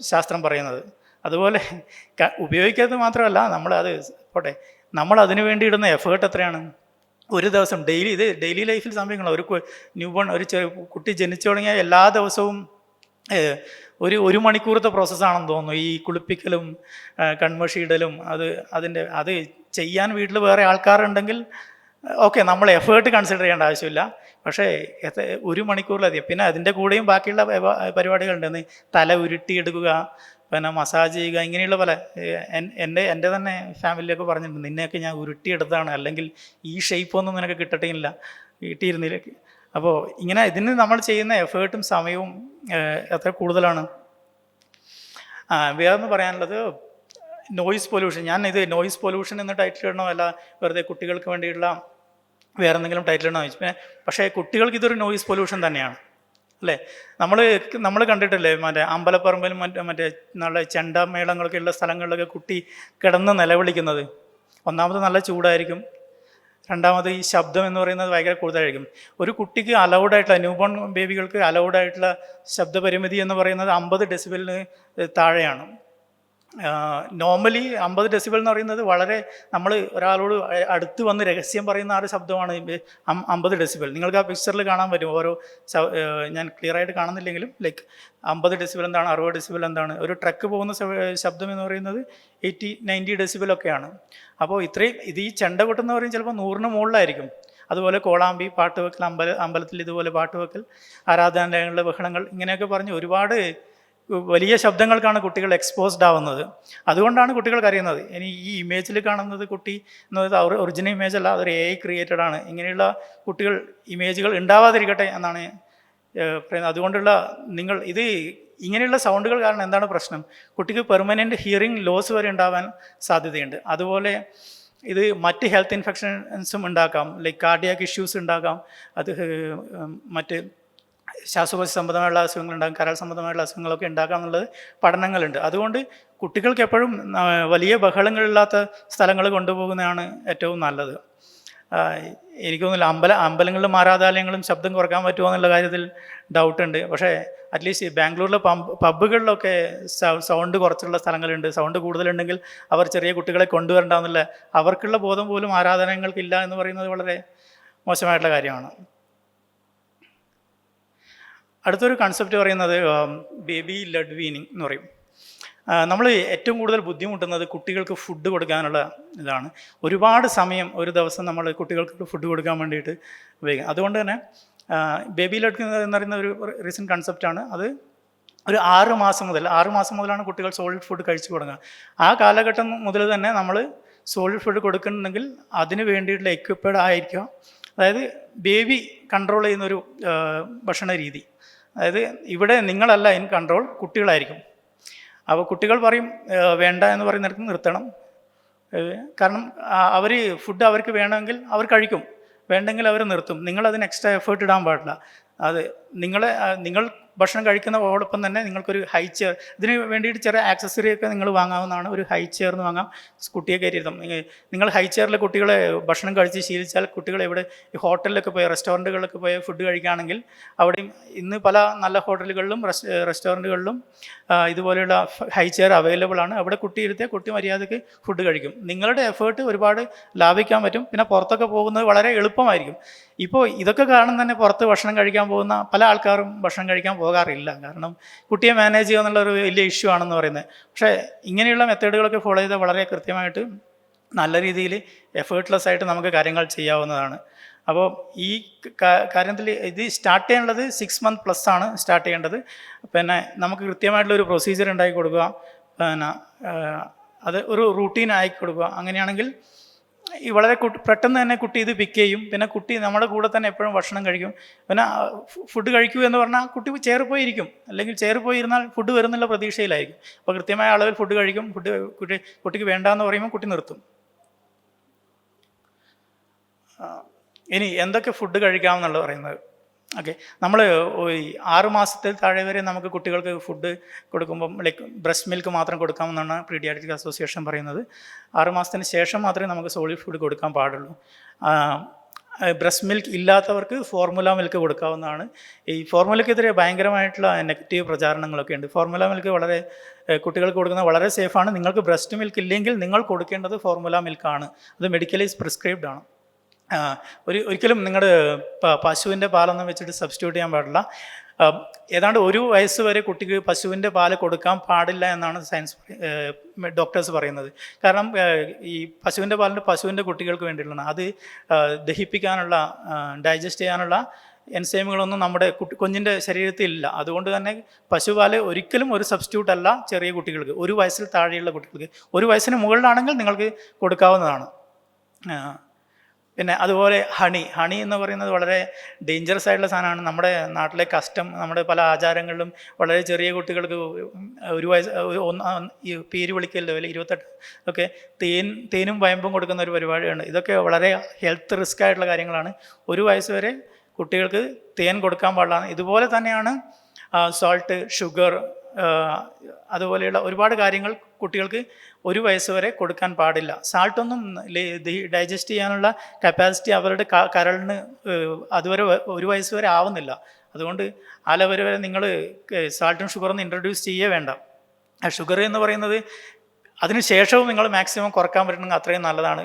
ശാസ്ത്രം പറയുന്നത്. അതുപോലെ ഉപയോഗിക്കരുത് മാത്രമല്ല, നമ്മൾ അതിനു വേണ്ടി ഇടുന്ന എഫേർട്ട് എത്രയാണ്? ഒരു ദിവസം ഡെയിലി ലൈഫിൽ സംഭവിക്കണം. ഒരു കുട്ടി ജനിച്ചു തുടങ്ങിയ എല്ലാ ദിവസവും ഒരു മണിക്കൂറത്തെ പ്രോസസ്സാണെന്ന് തോന്നുന്നു ഈ കുളിപ്പിക്കലും കൺമഷി ഇടലും. അത് ചെയ്യാൻ വീട്ടിൽ വേറെ ആൾക്കാരുണ്ടെങ്കിൽ ഓക്കെ, നമ്മൾ എഫേർട്ട് കൺസിഡർ ചെയ്യേണ്ട ആവശ്യമില്ല. പക്ഷേ 1 മണിക്കൂറിലധികം. പിന്നെ അതിൻ്റെ കൂടെയും ബാക്കിയുള്ള പരിപാടികളുണ്ടെന്ന്, തല ഉരുട്ടിയെടുക്കുക, പിന്നെ മസാജ് ചെയ്യുക, ഇങ്ങനെയുള്ള പല. എൻ്റെ തന്നെ ഫാമിലിയൊക്കെ പറഞ്ഞിട്ടുണ്ട്, നിന്നെയൊക്കെ ഞാൻ ഉരുട്ടിയെടുത്താണ്, അല്ലെങ്കിൽ ഈ ഷേപ്പൊന്നും നിനക്ക് കിട്ടിയിരുന്നില്ല. അപ്പോൾ ഇങ്ങനെ ഇതിന് നമ്മൾ ചെയ്യുന്ന എഫേർട്ടും സമയവും എത്ര കൂടുതലാണ്. വേറൊന്ന് പറയാനുള്ളത്, നോയിസ് പൊല്യൂഷൻ. ഇത് നോയിസ് പൊല്യൂഷൻ എന്ന് ടൈറ്റിൽ ഇടണോ, അല്ല വെറുതെ കുട്ടികൾക്ക് വേണ്ടിയുള്ള വേറെ എന്തെങ്കിലും ടൈറ്റിൽ ഇടണോ ചോദിച്ചു. പക്ഷേ കുട്ടികൾക്ക് ഇതൊരു നോയിസ് പൊല്യൂഷൻ തന്നെയാണ്, അല്ലേ? നമ്മൾ കണ്ടിട്ടില്ലേ, അമ്പലപ്പറമ്പിലും മറ്റേ നല്ല ചെണ്ടമേളങ്ങളൊക്കെ ഉള്ള സ്ഥലങ്ങളിലൊക്കെ കുട്ടി കിടന്ന് നിലവിളിക്കുന്നത്. ഒന്നാമത് നല്ല ചൂടായിരിക്കും, രണ്ടാമത് ഈ ശബ്ദം എന്ന് പറയുന്നത് ഭയങ്കര കൂടുതലായിരിക്കും. ഒരു കുട്ടിക്ക് അലൗഡായിട്ടുള്ള, ന്യൂബോൺ ബേബികൾക്ക് അലൗഡായിട്ടുള്ള ശബ്ദപരിമിതി എന്ന് പറയുന്നത് 50 ഡെസിബലിന് താഴെയാണ്. നോർമലി 50 ഡെസിബൽ എന്ന് പറയുന്നത് വളരെ, നമ്മൾ ഒരാളോട് അടുത്ത് വന്ന് രഹസ്യം പറയുന്ന ഒരു ശബ്ദമാണ് 50 ഡെസിബൽ. നിങ്ങൾക്ക് ആ പിക്ചറിൽ കാണാൻ പറ്റും. ഞാൻ ക്ലിയർ ആയിട്ട് കാണുന്നില്ലെങ്കിലും ലൈക്ക് 50 ഡെസിബൽ എന്താണ്, 60 ഡെസിബൽ എന്താണ്. ഒരു ട്രക്ക് പോകുന്ന ശബ്ദം എന്ന് പറയുന്നത് 80-90 ഡെസിബലൊക്കെയാണ്. അപ്പോൾ ഈ ചെണ്ട കൊട്ടെന്ന് പറയും ചിലപ്പോൾ 100ന് മുകളിലായിരിക്കും. അതുപോലെ കോളാമ്പി, പാട്ടുവെക്കൽ, അമ്പലത്തിൽ ഇതുപോലെ പാട്ടുവെക്കൽ, ആരാധനാലയങ്ങളിലെ ബഹളങ്ങൾ, ഇങ്ങനെയൊക്കെ പറഞ്ഞ് ഒരുപാട് വലിയ ശബ്ദങ്ങൾക്കാണ് കുട്ടികൾ എക്സ്പോസ്ഡ് ആവുന്നത്. അതുകൊണ്ടാണ് കുട്ടികൾക്ക് അറിയുന്നത്. ഇനി ഈ ഇമേജിൽ കാണുന്നത് കുട്ടി എന്നത് ഒറിജിനൽ ഇമേജ് അല്ല, അതൊരു AI ക്രിയേറ്റഡ് ആണ്. ഇങ്ങനെയുള്ള കുട്ടികൾ ഇമേജുകൾ ഉണ്ടാവാതിരിക്കട്ടെ എന്നാണ് പറയുന്നത്. അതുകൊണ്ടുള്ള ഇങ്ങനെയുള്ള സൗണ്ടുകൾ കാരണം എന്താണ് പ്രശ്നം? കുട്ടിക്ക് പെർമനൻറ്റ് ഹിയറിംഗ് ലോസ് വരെ ഉണ്ടാവാൻ സാധ്യതയുണ്ട്. അതുപോലെ ഇത് മറ്റ് ഹെൽത്ത് ഇൻഫെക്ഷൻസും ഉണ്ടാക്കാം, ലൈക്ക് കാർഡിയാക് ഇഷ്യൂസ് ഉണ്ടാക്കാം, മറ്റ് ശ്വാസകോശ സംബന്ധമായുള്ള അസുഖങ്ങളുണ്ടാകും, കരൾ സംബന്ധമായുള്ള അസുഖങ്ങളൊക്കെ ഉണ്ടാക്കാം എന്നുള്ളത് പഠനങ്ങളുണ്ട്. അതുകൊണ്ട് കുട്ടികൾക്ക് എപ്പോഴും വലിയ ബഹളങ്ങളില്ലാത്ത സ്ഥലങ്ങൾ കൊണ്ടുപോകുന്നതാണ് ഏറ്റവും നല്ലത്. എനിക്ക് തോന്നുന്നില്ല അമ്പലങ്ങളിലും ആരാധനാലയങ്ങളും ശബ്ദം കുറയ്ക്കാൻ പറ്റുമോ എന്നുള്ള കാര്യത്തിൽ ഡൗട്ടുണ്ട്. പക്ഷേ അറ്റ്ലീസ്റ്റ് ബാംഗ്ലൂരിലെ പബ്ബുകളിലൊക്കെ സൗണ്ട് കുറച്ചുള്ള സ്ഥലങ്ങളുണ്ട്. സൗണ്ട് കൂടുതലുണ്ടെങ്കിൽ അവർ ചെറിയ കുട്ടികളെ കൊണ്ടുവരണ്ടെന്നുള്ള അവർക്കുള്ള ബോധം പോലും ആരാധനാലയങ്ങൾക്കില്ല എന്ന് പറയുന്നത് വളരെ മോശമായിട്ടുള്ള കാര്യമാണ്. അടുത്തൊരു കൺസെപ്റ്റ് പറയുന്നത് ബേബി ലെഡ് വീനിങ് എന്ന് പറയും. നമ്മൾ ഏറ്റവും കൂടുതൽ ബുദ്ധിമുട്ടുന്നത് കുട്ടികൾക്ക് ഫുഡ് കൊടുക്കാനുള്ള ഇതാണ്. ഒരുപാട് സമയം ഒരു ദിവസം നമ്മൾ കുട്ടികൾക്ക് ഫുഡ് കൊടുക്കാൻ വേണ്ടിയിട്ട് ഉപയോഗിക്കും. അതുകൊണ്ട് തന്നെ ബേബി ലെഡ് എന്ന് പറയുന്ന ഒരു റീസെൻറ്റ് കൺസെപ്റ്റാണ്. അത് ഒരു 6 മാസം മുതലാണ് കുട്ടികൾ സോളിഡ് ഫുഡ് കഴിച്ചു തുടങ്ങുക. ആ കാലഘട്ടം മുതൽ തന്നെ നമ്മൾ സോളിഡ് ഫുഡ് കൊടുക്കുന്നുണ്ടെങ്കിൽ അതിന് വേണ്ടിയിട്ടുള്ള എക്വിപ്ഡ് ആയിരിക്കുക. അതായത് ബേബി കൺട്രോൾ ചെയ്യുന്നൊരു ഭക്ഷണ രീതി. അതായത് ഇവിടെ നിങ്ങളല്ല ഇൻ കൺട്രോൾ, കുട്ടികളായിരിക്കും. അപ്പോൾ കുട്ടികൾ പറയും വേണ്ട എന്ന് പറയുന്നിടത്ത് നിർത്തണം. കാരണം അവർ ഫുഡ് അവർക്ക് വേണമെങ്കിൽ അവർ കഴിക്കും, വേണ്ടെങ്കിൽ അവർ നിർത്തും. നിങ്ങളതിന് എക്സ്ട്രാ എഫേർട്ട് ഇടാൻ പാടില്ല. അത് നിങ്ങൾ ഭക്ഷണം കഴിക്കുന്നതോടൊപ്പം തന്നെ നിങ്ങൾക്കൊരു ഹൈ ചെയർ, ഇതിന് വേണ്ടിയിട്ട് ചെറിയ ആക്സസറി ഒക്കെ നിങ്ങൾ വാങ്ങാവുന്നതാണ്. ഒരു ഹൈ ചെയർ എന്ന് വാങ്ങാം, കുട്ടിയെ കയറ്റിയിരുത്തും. നിങ്ങൾ ഹൈ ചെയറിൽ കുട്ടികളെ ഭക്ഷണം കഴിച്ച് ശീലിച്ചാൽ കുട്ടികൾ ഇവിടെ ഹോട്ടലിലൊക്കെ പോയി റെസ്റ്റോറൻറ്റുകളിലൊക്കെ പോയി ഫുഡ് കഴിക്കുകയാണെങ്കിൽ അവിടെയും ഇന്ന് പല നല്ല ഹോട്ടലുകളിലും റെസ്റ്റോറൻറ്റുകളിലും ഇതുപോലെയുള്ള ഹൈ ചെയർ അവൈലബിൾ ആണ്. അവിടെ കുട്ടി ഇരുത്തിയാൽ കുട്ടി മര്യാദയ്ക്ക് ഫുഡ് കഴിക്കും. നിങ്ങളുടെ എഫേർട്ട് ഒരുപാട് ലാഭിക്കാൻ പറ്റും. പിന്നെ പുറത്തൊക്കെ പോകുന്നത് വളരെ എളുപ്പമായിരിക്കും. ഇപ്പോൾ ഇതൊക്കെ കാരണം തന്നെ പുറത്ത് ഭക്ഷണം കഴിക്കാൻ പോകുന്ന പല ആൾക്കാരും ഭക്ഷണം കഴിക്കാൻ പോകാറില്ല. കാരണം കുട്ടിയെ മാനേജ് ചെയ്യുക എന്നുള്ളൊരു വലിയ ഇഷ്യൂ ആണെന്ന് പറയുന്നത്. പക്ഷേ ഇങ്ങനെയുള്ള മെത്തേഡുകളൊക്കെ ഫോളോ ചെയ്താൽ വളരെ കൃത്യമായിട്ട് നല്ല രീതിയിൽ എഫേർട്ട്ലെസ് ആയിട്ട് നമുക്ക് കാര്യങ്ങൾ ചെയ്യാവുന്നതാണ്. അപ്പോൾ ഈ കാര്യത്തിൽ ഇത് സ്റ്റാർട്ട് ചെയ്യേണ്ടത് 6 months+ ആണ് സ്റ്റാർട്ട് ചെയ്യേണ്ടത്. പിന്നെ നമുക്ക് കൃത്യമായിട്ടുള്ളൊരു പ്രൊസീജിയർ ഉണ്ടാക്കി കൊടുക്കുക, പിന്നെ അത് ഒരു റൂട്ടീൻ ആക്കി കൊടുക്കുക. അങ്ങനെയാണെങ്കിൽ ഈ വളരെ പെട്ടെന്ന് തന്നെ കുട്ടി ഇത് പിക്ക് ചെയ്യും. പിന്നെ കുട്ടി നമ്മുടെ കൂടെ തന്നെ എപ്പോഴും ഭക്ഷണം കഴിക്കും. പിന്നെ ഫുഡ് കഴിക്കൂ എന്ന് പറഞ്ഞാൽ കുട്ടി ചെയറിൽ പോയി ഇരിക്കും, അല്ലെങ്കിൽ ചെയറിൽ പോയി ഇരുന്നാൽ ഫുഡ് വരുന്നുള്ള പ്രതീക്ഷയിലായിരിക്കും. അപ്പോൾ കൃത്യമായ അളവിൽ ഫുഡ് കഴിക്കും. കുട്ടിക്ക് വേണ്ടാന്ന് പറയുമ്പോൾ കുട്ടി നിർത്തും. ഇനി എന്തൊക്കെ ഫുഡ് കഴിക്കാമെന്നുള്ളത് പറയുന്നത്. ഓക്കെ, നമ്മൾ 6 മാസത്തിൽ താഴെ വരെ നമുക്ക് കുട്ടികൾക്ക് ഫുഡ് കൊടുക്കുമ്പം ലൈക്ക് ബ്രസ്റ്റ് മിൽക്ക് മാത്രം കൊടുക്കാമെന്നാണ് പീഡിയാട്രിക് അസോസിയേഷൻ പറയുന്നത്. 6 മാസത്തിന് ശേഷം മാത്രമേ നമുക്ക് സോളിഡ് ഫുഡ് കൊടുക്കാൻ പാടുള്ളൂ. ബ്രസ്റ്റ് മിൽക്ക് ഇല്ലാത്തവർക്ക് ഫോർമുല മിൽക്ക് കൊടുക്കാവുന്നതാണ്. ഈ ഫോർമുലയ്ക്കെതിരെ ഭയങ്കരമായിട്ടുള്ള നെഗറ്റീവ് പ്രചാരണങ്ങളൊക്കെ ഉണ്ട്. ഫോർമുല മിൽക്ക് വളരെ കുട്ടികൾക്ക് കൊടുക്കുന്നത് വളരെ സേഫാണ്. നിങ്ങൾക്ക് ബ്രസ്റ്റ് മിൽക്ക് ഇല്ലെങ്കിൽ നിങ്ങൾ കൊടുക്കേണ്ടത് ഫോർമുല മിൽക്കാണ്. അത് മെഡിക്കലി പ്രിസ്ക്രൈബ്ഡ് ആണ്. ഒരിക്കലും നിങ്ങളുടെ പശുവിൻ്റെ പാലൊന്നും വെച്ചിട്ട് സബ്സ്റ്റിറ്റ്യൂട്ട് ചെയ്യാൻ പാടില്ല. ഏതാണ്ട് 1 വയസ്സ് വരെ കുട്ടിക്ക് പശുവിൻ്റെ പാല് കൊടുക്കാൻ പാടില്ല എന്നാണ് ഡോക്ടേഴ്സ് പറയുന്നത്. കാരണം ഈ പശുവിൻ്റെ പാലിൻ്റെ പശുവിൻ്റെ കുട്ടികൾക്ക് വേണ്ടിയിട്ടുള്ളതാണ്. അത് ദഹിപ്പിക്കാനുള്ള ഡൈജസ്റ്റ് ചെയ്യാനുള്ള എൻസൈമുകളൊന്നും നമ്മുടെ കുഞ്ഞിൻ്റെ ശരീരത്തിൽ ഇല്ല. അതുകൊണ്ട് തന്നെ പശുപാല് ഒരിക്കലും ഒരു സബ്സ്റ്റിറ്റ്യൂട്ട് അല്ല ചെറിയ കുട്ടികൾക്ക്, 1 വയസ്സിൽ താഴെയുള്ള കുട്ടികൾക്ക്. 1 വയസ്സിന് മുകളിലാണെങ്കിൽ നിങ്ങൾക്ക് കൊടുക്കാവുന്നതാണ്. പിന്നെ അതുപോലെ ഹണി എന്ന് പറയുന്നത് വളരെ ഡേഞ്ചറസ് ആയിട്ടുള്ള സാധനമാണ്. നമ്മുടെ നാട്ടിലെ കസ്റ്റം, നമ്മുടെ പല ആചാരങ്ങളിലും വളരെ ചെറിയ കുട്ടികൾക്ക് 1 വയസ്സ് പേര് വിളിക്കല്ലോ, അല്ലെങ്കിൽ 28 ഒക്കെ തേനും വയമ്പും കൊടുക്കുന്ന ഒരു പരിപാടിയുണ്ട്. ഇതൊക്കെ വളരെ ഹെൽത്ത് റിസ്ക് ആയിട്ടുള്ള കാര്യങ്ങളാണ്. 1 വയസ്സ് വരെ കുട്ടികൾക്ക് തേൻ കൊടുക്കാൻ പാടില്ല. ഇതുപോലെ തന്നെയാണ് സോൾട്ട്, ഷുഗർ, അതുപോലെയുള്ള ഒരുപാട് കാര്യങ്ങൾ കുട്ടികൾക്ക് 1 വയസ്സ് വരെ കൊടുക്കാൻ പാടില്ല. സാൾട്ടൊന്നും ഡൈജസ്റ്റ് ചെയ്യാനുള്ള കപ്പാസിറ്റി അവരുടെ കരളിന് അതുവരെ 1 വയസ്സ് വരെ ആവുന്നില്ല. അതുകൊണ്ട് വരെ നിങ്ങൾ സാൾട്ടും ഷുഗറൊന്നും ഇൻട്രൊഡ്യൂസ് ചെയ്യേ വേണ്ട. ഷുഗർ എന്ന് പറയുന്നത് അതിന് ശേഷവും നിങ്ങൾ മാക്സിമം കുറക്കാൻ പറ്റണമെങ്കിൽ അത്രയും നല്ലതാണ്.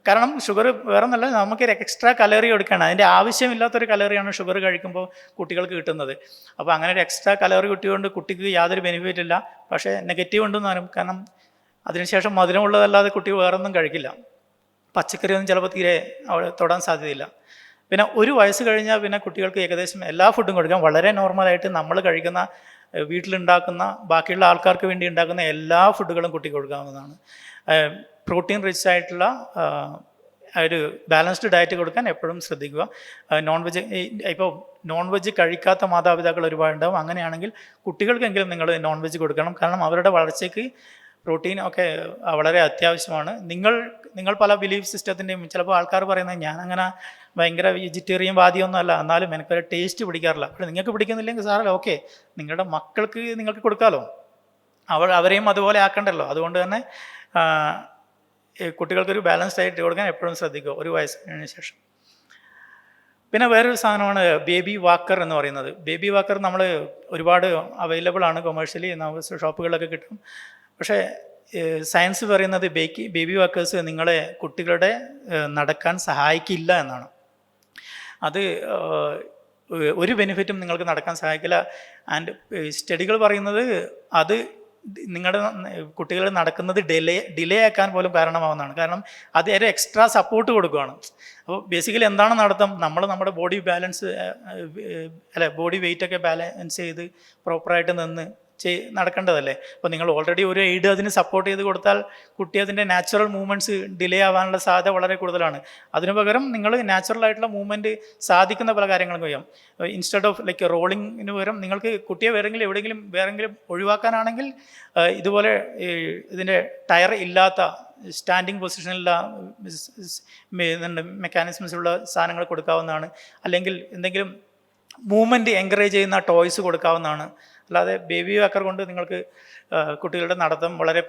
കാരണം ഷുഗർ വേറെ നല്ല നമുക്കൊരു എക്സ്ട്രാ കലോറി കൊടുക്കുകയാണ്. അതിൻ്റെ ആവശ്യമില്ലാത്തൊരു കലോറിയാണ് ഷുഗർ കഴിക്കുമ്പോൾ കുട്ടികൾക്ക് കിട്ടുന്നത്. അപ്പോൾ അങ്ങനെ ഒരു എക്സ്ട്രാ കലോറി കിട്ടിയതുകൊണ്ട് കുട്ടിക്ക് യാതൊരു ബെനിഫിറ്റ് ഇല്ല. പക്ഷേ നെഗറ്റീവ് ഉണ്ടെന്ന് പറയും. കാരണം അതിനുശേഷം മധുരമുള്ളതല്ലാതെ കുട്ടി വേറൊന്നും കഴിക്കില്ല. പച്ചക്കറിയൊന്നും ചിലപ്പോൾ തീരെ അവിടെ തൊടാൻ സാധ്യതയില്ല. പിന്നെ 1 വയസ്സ് കഴിഞ്ഞാൽ പിന്നെ കുട്ടികൾക്ക് ഏകദേശം എല്ലാ ഫുഡും കൊടുക്കാം. വളരെ നോർമലായിട്ട് നമ്മൾ കഴിക്കുന്ന വീട്ടിലുണ്ടാക്കുന്ന ബാക്കിയുള്ള ആൾക്കാർക്ക് വേണ്ടി ഉണ്ടാക്കുന്ന എല്ലാ ഫുഡുകളും കുട്ടിക്ക് കൊടുക്കാവുന്നതാണ്. പ്രോട്ടീൻ റിച്ച് ആയിട്ടുള്ള ഒരു ബാലൻസ്ഡ് ഡയറ്റ് കൊടുക്കാൻ എപ്പോഴും ശ്രദ്ധിക്കുക. നോൺ വെജ് കഴിക്കാത്ത മാതാപിതാക്കൾ ഒരുപാടുണ്ടാവും. അങ്ങനെയാണെങ്കിൽ കുട്ടികൾക്കെങ്കിലും നിങ്ങൾ നോൺ വെജ് കൊടുക്കണം. കാരണം അവരുടെ വളർച്ചയ്ക്ക് പ്രോട്ടീൻ ഒക്കെ വളരെ അത്യാവശ്യമാണ്. നിങ്ങൾ പല ബിലീഫ് സിസ്റ്റത്തിൻ്റെയും ചിലപ്പോൾ ആൾക്കാർ പറയുന്നത് ഞാൻ അങ്ങനെ ഭയങ്കര വെജിറ്റേറിയൻ വാദിയൊന്നും അല്ല, എന്നാലും എനിക്കൊരു ടേസ്റ്റ് പിടിക്കാറില്ല. പക്ഷേ നിങ്ങൾക്ക് പിടിക്കുന്നില്ലെങ്കിൽ സാറല്ല, ഓക്കെ, നിങ്ങളുടെ മക്കൾക്ക് നിങ്ങൾക്ക് കൊടുക്കാമല്ലോ, അവരെയും അതുപോലെ ആക്കണ്ടല്ലോ. അതുകൊണ്ട് തന്നെ കുട്ടികൾക്കൊരു ബാലൻസ്ഡ് ആയിട്ട് കൊടുക്കാൻ എപ്പോഴും ശ്രദ്ധിക്കുക 1 വയസ്സിന് ശേഷം. പിന്നെ വേറൊരു സാധനമാണ് ബേബി വാക്കർ എന്ന് പറയുന്നത്. ബേബി വാക്കർ നമ്മൾ ഒരുപാട് അവൈലബിൾ ആണ് കൊമേഴ്ഷ്യലി, നമുക്ക് ഷോപ്പുകളിലൊക്കെ കിട്ടും. പക്ഷേ സയൻസ് പറയുന്നത് ബേബി വാക്കേഴ്സ് നിങ്ങളെ കുട്ടികളുടെ നടക്കാൻ സഹായിക്കില്ല എന്നാണ്. അത് ഒരു ബെനിഫിറ്റും നിങ്ങൾക്ക് നടക്കാൻ സഹായിക്കില്ല. ആൻഡ് സ്റ്റഡികൾ പറയുന്നത് അത് നിങ്ങളുടെ കുട്ടികൾ നടക്കുന്നത് ഡിലേ ആക്കാൻ പോലും കാരണമാവുന്നതാണ്. കാരണം അത് ഒരു എക്സ്ട്രാ സപ്പോർട്ട് കൊടുക്കുകയാണ്. അപ്പോൾ ബേസിക്കലി എന്താണ് നടത്തം? നമ്മുടെ ബോഡി ബാലൻസ് ബോഡി വെയിറ്റൊക്കെ ബാലൻസ് ചെയ്ത് പ്രോപ്പറായിട്ട് നിന്ന് നടക്കേണ്ടതല്ലേ. അപ്പോൾ നിങ്ങൾ ഓൾറെഡി ഒരു എയ്ഡ് അതിന് സപ്പോർട്ട് ചെയ്ത് കൊടുത്താൽ കുട്ടി അതിൻ്റെ നാച്ചുറൽ മൂവ്മെൻറ്റ്സ് ഡിലേ ആവാനുള്ള സാധ്യത വളരെ കൂടുതലാണ്. അതിനു പകരം നിങ്ങൾ നാച്ചുറലായിട്ടുള്ള മൂവ്മെൻറ്റ് സാധിക്കുന്ന പല കാര്യങ്ങളും ചെയ്യാം. ഇൻസ്റ്റെഡ് ഓഫ് ലൈക്ക് റോളിങ്ങിന് പകരം നിങ്ങൾക്ക് കുട്ടിയെ വേറെങ്കിലും ഒഴിവാക്കാനാണെങ്കിൽ ഇതുപോലെ ഇതിൻ്റെ ടയർ ഇല്ലാത്ത സ്റ്റാൻഡിങ് പൊസിഷനിലുള്ള മെക്കാനിസംസിലുള്ള സാധനങ്ങൾ കൊടുക്കാവുന്നതാണ്. അല്ലെങ്കിൽ എന്തെങ്കിലും മൂവ്മെൻറ്റ് എൻകറേജ് ചെയ്യുന്ന ടോയ്സ് കൊടുക്കാവുന്നതാണ്. അല്ലാതെ ബേബി വാക്കർ കൊണ്ട് നിങ്ങൾക്ക് കുട്ടികളുടെ നടത്തം വളരെ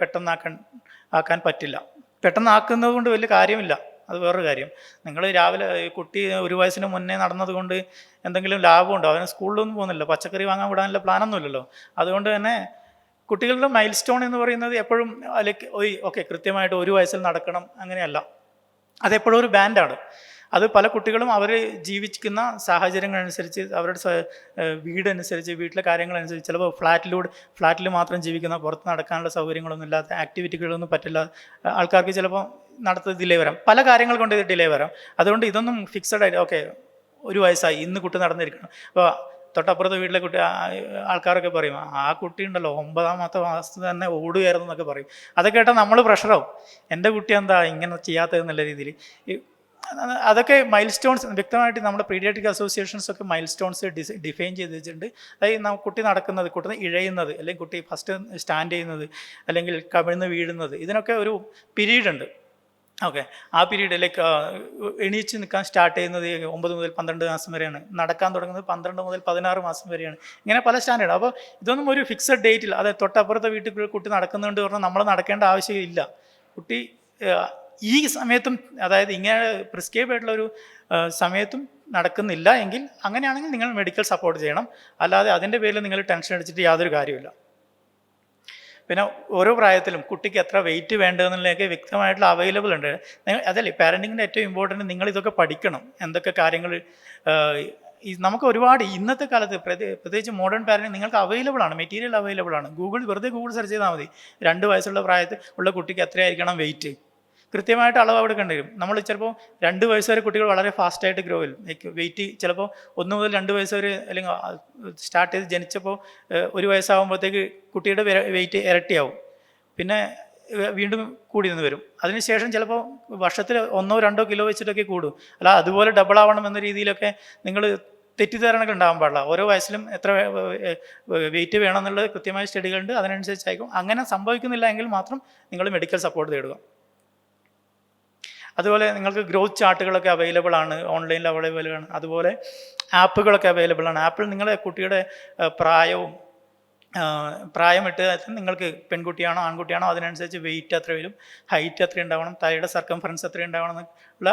ആക്കാൻ പറ്റില്ല. പെട്ടെന്നാക്കുന്നത് കൊണ്ട് വലിയ കാര്യമില്ല, അത് വേറൊരു കാര്യം. നിങ്ങൾ രാവിലെ കുട്ടി 1 വയസ്സിന് മുന്നേ നടന്നത് കൊണ്ട് എന്തെങ്കിലും ലാഭമുണ്ടോ? അവന് സ്കൂളിലൊന്നും പോകുന്നില്ല, പച്ചക്കറി വാങ്ങാൻ വിടാനുള്ള പ്ലാനൊന്നുമില്ലല്ലോ. അതുകൊണ്ട് തന്നെ കുട്ടികളുടെ മൈൽ സ്റ്റോൺ എന്ന് പറയുന്നത് എപ്പോഴും ലൈക്ക് ഓക്കെ കൃത്യമായിട്ട് 1 വയസ്സിൽ നടക്കണം അങ്ങനെയല്ല. അതെപ്പോഴും ഒരു ബാൻഡാണ്. അത് പല കുട്ടികളും അവർ ജീവിക്കുന്ന സാഹചര്യങ്ങളനുസരിച്ച്, അവരുടെ വീടനുസരിച്ച്, വീട്ടിലെ കാര്യങ്ങളനുസരിച്ച്, ചിലപ്പോൾ ഫ്ലാറ്റിൽ മാത്രം ജീവിക്കുന്ന, പുറത്ത് നടക്കാനുള്ള സൗകര്യങ്ങളൊന്നും ഇല്ലാത്ത, ആക്ടിവിറ്റികളൊന്നും പറ്റില്ല ആൾക്കാർക്ക് ചിലപ്പോൾ നടത്തത് ഡിലേ വരാം. പല കാര്യങ്ങൾ കൊണ്ട് ഇത് ഡിലേ വരാം. അതുകൊണ്ട് ഇതൊന്നും ഫിക്സഡ് ആയിട്ട് ഓക്കെ 1 വയസ്സായി ഇന്ന് കുട്ടി നടന്നിരിക്കണം. അപ്പോൾ തൊട്ടപ്പുറത്തെ വീട്ടിലെ കുട്ടി ആൾക്കാരൊക്കെ പറയും ആ കുട്ടി ഉണ്ടല്ലോ 9ാമത്തെ മാസത്തിൽ തന്നെ ഓടുകയായിരുന്നു എന്നൊക്കെ പറയും. അതൊക്കെ കേട്ടാൽ നമ്മൾ പ്രഷറാവും, എൻ്റെ കുട്ടി എന്താ ഇങ്ങനെ ചെയ്യാത്തതെന്നുള്ള രീതിയിൽ. അതൊക്കെ മൈൽ സ്റ്റോൺസ് വ്യക്തമായിട്ട് നമ്മുടെ പീഡിയാട്രിക് അസോസിയേഷൻസ് ഒക്കെ മൈൽ സ്റ്റോൺസ് ഡിഫൈൻ ചെയ്ത് വെച്ചിട്ടുണ്ട്. അതായത് കുട്ടി നടക്കുന്നത്, കുട്ടി ഇഴയുന്നത്, അല്ലെങ്കിൽ കുട്ടി ഫസ്റ്റ് സ്റ്റാൻഡ് ചെയ്യുന്നത്, അല്ലെങ്കിൽ കമിഴ്ന്ന് വീഴുന്നത്, ഇതിനൊക്കെ ഒരു പീരീഡ് ഉണ്ട്. ഓക്കെ, ആ പീരീഡ് ലൈക്ക് എണീച്ച് നിൽക്കാൻ സ്റ്റാർട്ട് ചെയ്യുന്നത് 9 മുതൽ 12 മാസം വരെയാണ്. നടക്കാൻ തുടങ്ങുന്നത് 12 മുതൽ 16 മാസം വരെയാണ്. ഇങ്ങനെ പല സ്റ്റാൻഡേർഡ്. അപ്പോൾ ഇതൊന്നും ഒരു ഫിക്സഡ് ഡേറ്റിൽ, അതായത് തൊട്ടപ്പുറത്തെ വീട്ടിൽ കുട്ടി നടക്കുന്നുണ്ട് പറഞ്ഞാൽ നമ്മൾ നടക്കേണ്ട ആവശ്യമില്ല. കുട്ടി ഈ സമയത്തും, അതായത് ഇങ്ങനെ പ്രിസ്ക്രൈബ് ആയിട്ടുള്ള ഒരു സമയത്തും നടക്കുന്നില്ല എങ്കിൽ അങ്ങനെയാണെങ്കിൽ നിങ്ങൾ മെഡിക്കൽ സപ്പോർട്ട് ചെയ്യണം. അല്ലാതെ അതിൻ്റെ പേരിൽ നിങ്ങൾ ടെൻഷൻ അടിച്ചിട്ട് യാതൊരു കാര്യമില്ല. പിന്നെ ഓരോ പ്രായത്തിലും കുട്ടിക്ക് എത്ര വെയിറ്റ് വേണ്ടതെന്നുള്ളതൊക്കെ വ്യക്തമായിട്ടുള്ള അവൈലബിൾ ഉണ്ട്. അതല്ലേ പാരൻറ്റിങ്ങിൻ്റെ ഏറ്റവും ഇമ്പോർട്ടൻറ്റ്, നിങ്ങൾ ഇതൊക്കെ പഠിക്കണം. എന്തൊക്കെ കാര്യങ്ങൾ നമുക്ക് ഒരുപാട് ഇന്നത്തെ കാലത്ത് പ്രത്യേകിച്ച് മോഡേൺ പാരൻറ്റിങ് നിങ്ങൾക്ക് അവൈലബിൾ ആണ്, മെറ്റീരിയൽ അവൈലബിൾ ആണ്. വെറുതെ ഗൂഗിൾ സെർച്ച് ചെയ്താൽ മതി. 2 വയസ്സുള്ള പ്രായത്തിൽ ഉള്ള കുട്ടിക്ക് എത്രയായിരിക്കണം വെയിറ്റ്, കൃത്യമായിട്ട് അളവ് എടുക്കേണ്ടി വരും. നമ്മൾ ചിലപ്പോൾ 2 വയസ്സ് വരെ കുട്ടികൾ വളരെ ഫാസ്റ്റായിട്ട് ഗ്രോ ചെയ്യും. വെയിറ്റ് ചിലപ്പോൾ 1 മുതൽ 2 വയസ്സ് വരെ, അല്ലെങ്കിൽ സ്റ്റാർട്ട് ചെയ്ത് ജനിച്ചപ്പോൾ 1 വയസ്സാകുമ്പോഴത്തേക്ക് കുട്ടിയുടെ വെയിറ്റ് ഇരട്ടിയാവും. പിന്നെ വീണ്ടും കൂടി നിന്ന് വരും. അതിനുശേഷം ചിലപ്പോൾ വർഷത്തിൽ 1-2 കിലോ വെച്ചിട്ടൊക്കെ കൂടും. അല്ല അതുപോലെ ഡബിൾ ആവണം എന്ന രീതിയിലൊക്കെ നിങ്ങൾ തെറ്റിദ്ധാരണകൾ ഉണ്ടാകാൻ പാടില്ല. ഓരോ വയസ്സിലും എത്ര വെയിറ്റ് വേണം എന്നുള്ളത് കൃത്യമായ സ്റ്റഡികളുണ്ട്, അതിനനുസരിച്ചായിരിക്കും. അങ്ങനെ സംഭവിക്കുന്നില്ല എങ്കിൽ മാത്രം നിങ്ങൾ മെഡിക്കൽ സപ്പോർട്ട് തേടുക. അതുപോലെ നിങ്ങൾക്ക് ഗ്രോത്ത് ചാർട്ടുകളൊക്കെ അവൈലബിൾ ആണ്, ഓൺലൈനിൽ അവൈലബിൾ ആണ്. അതുപോലെ ആപ്പുകളൊക്കെ അവൈലബിൾ ആണ്. ആപ്പിൽ നിങ്ങളെ കുട്ടിയുടെ പ്രായമിട്ട് നിങ്ങൾക്ക് പെൺകുട്ടിയാണോ ആൺകുട്ടിയാണോ അതിനനുസരിച്ച് വെയിറ്റ് എത്ര വരും, ഹൈറ്റ് എത്ര ഉണ്ടാവണം, തലയുടെ സർക്കംഫറൻസ് എത്ര ഉണ്ടാവണം എന്നുള്ള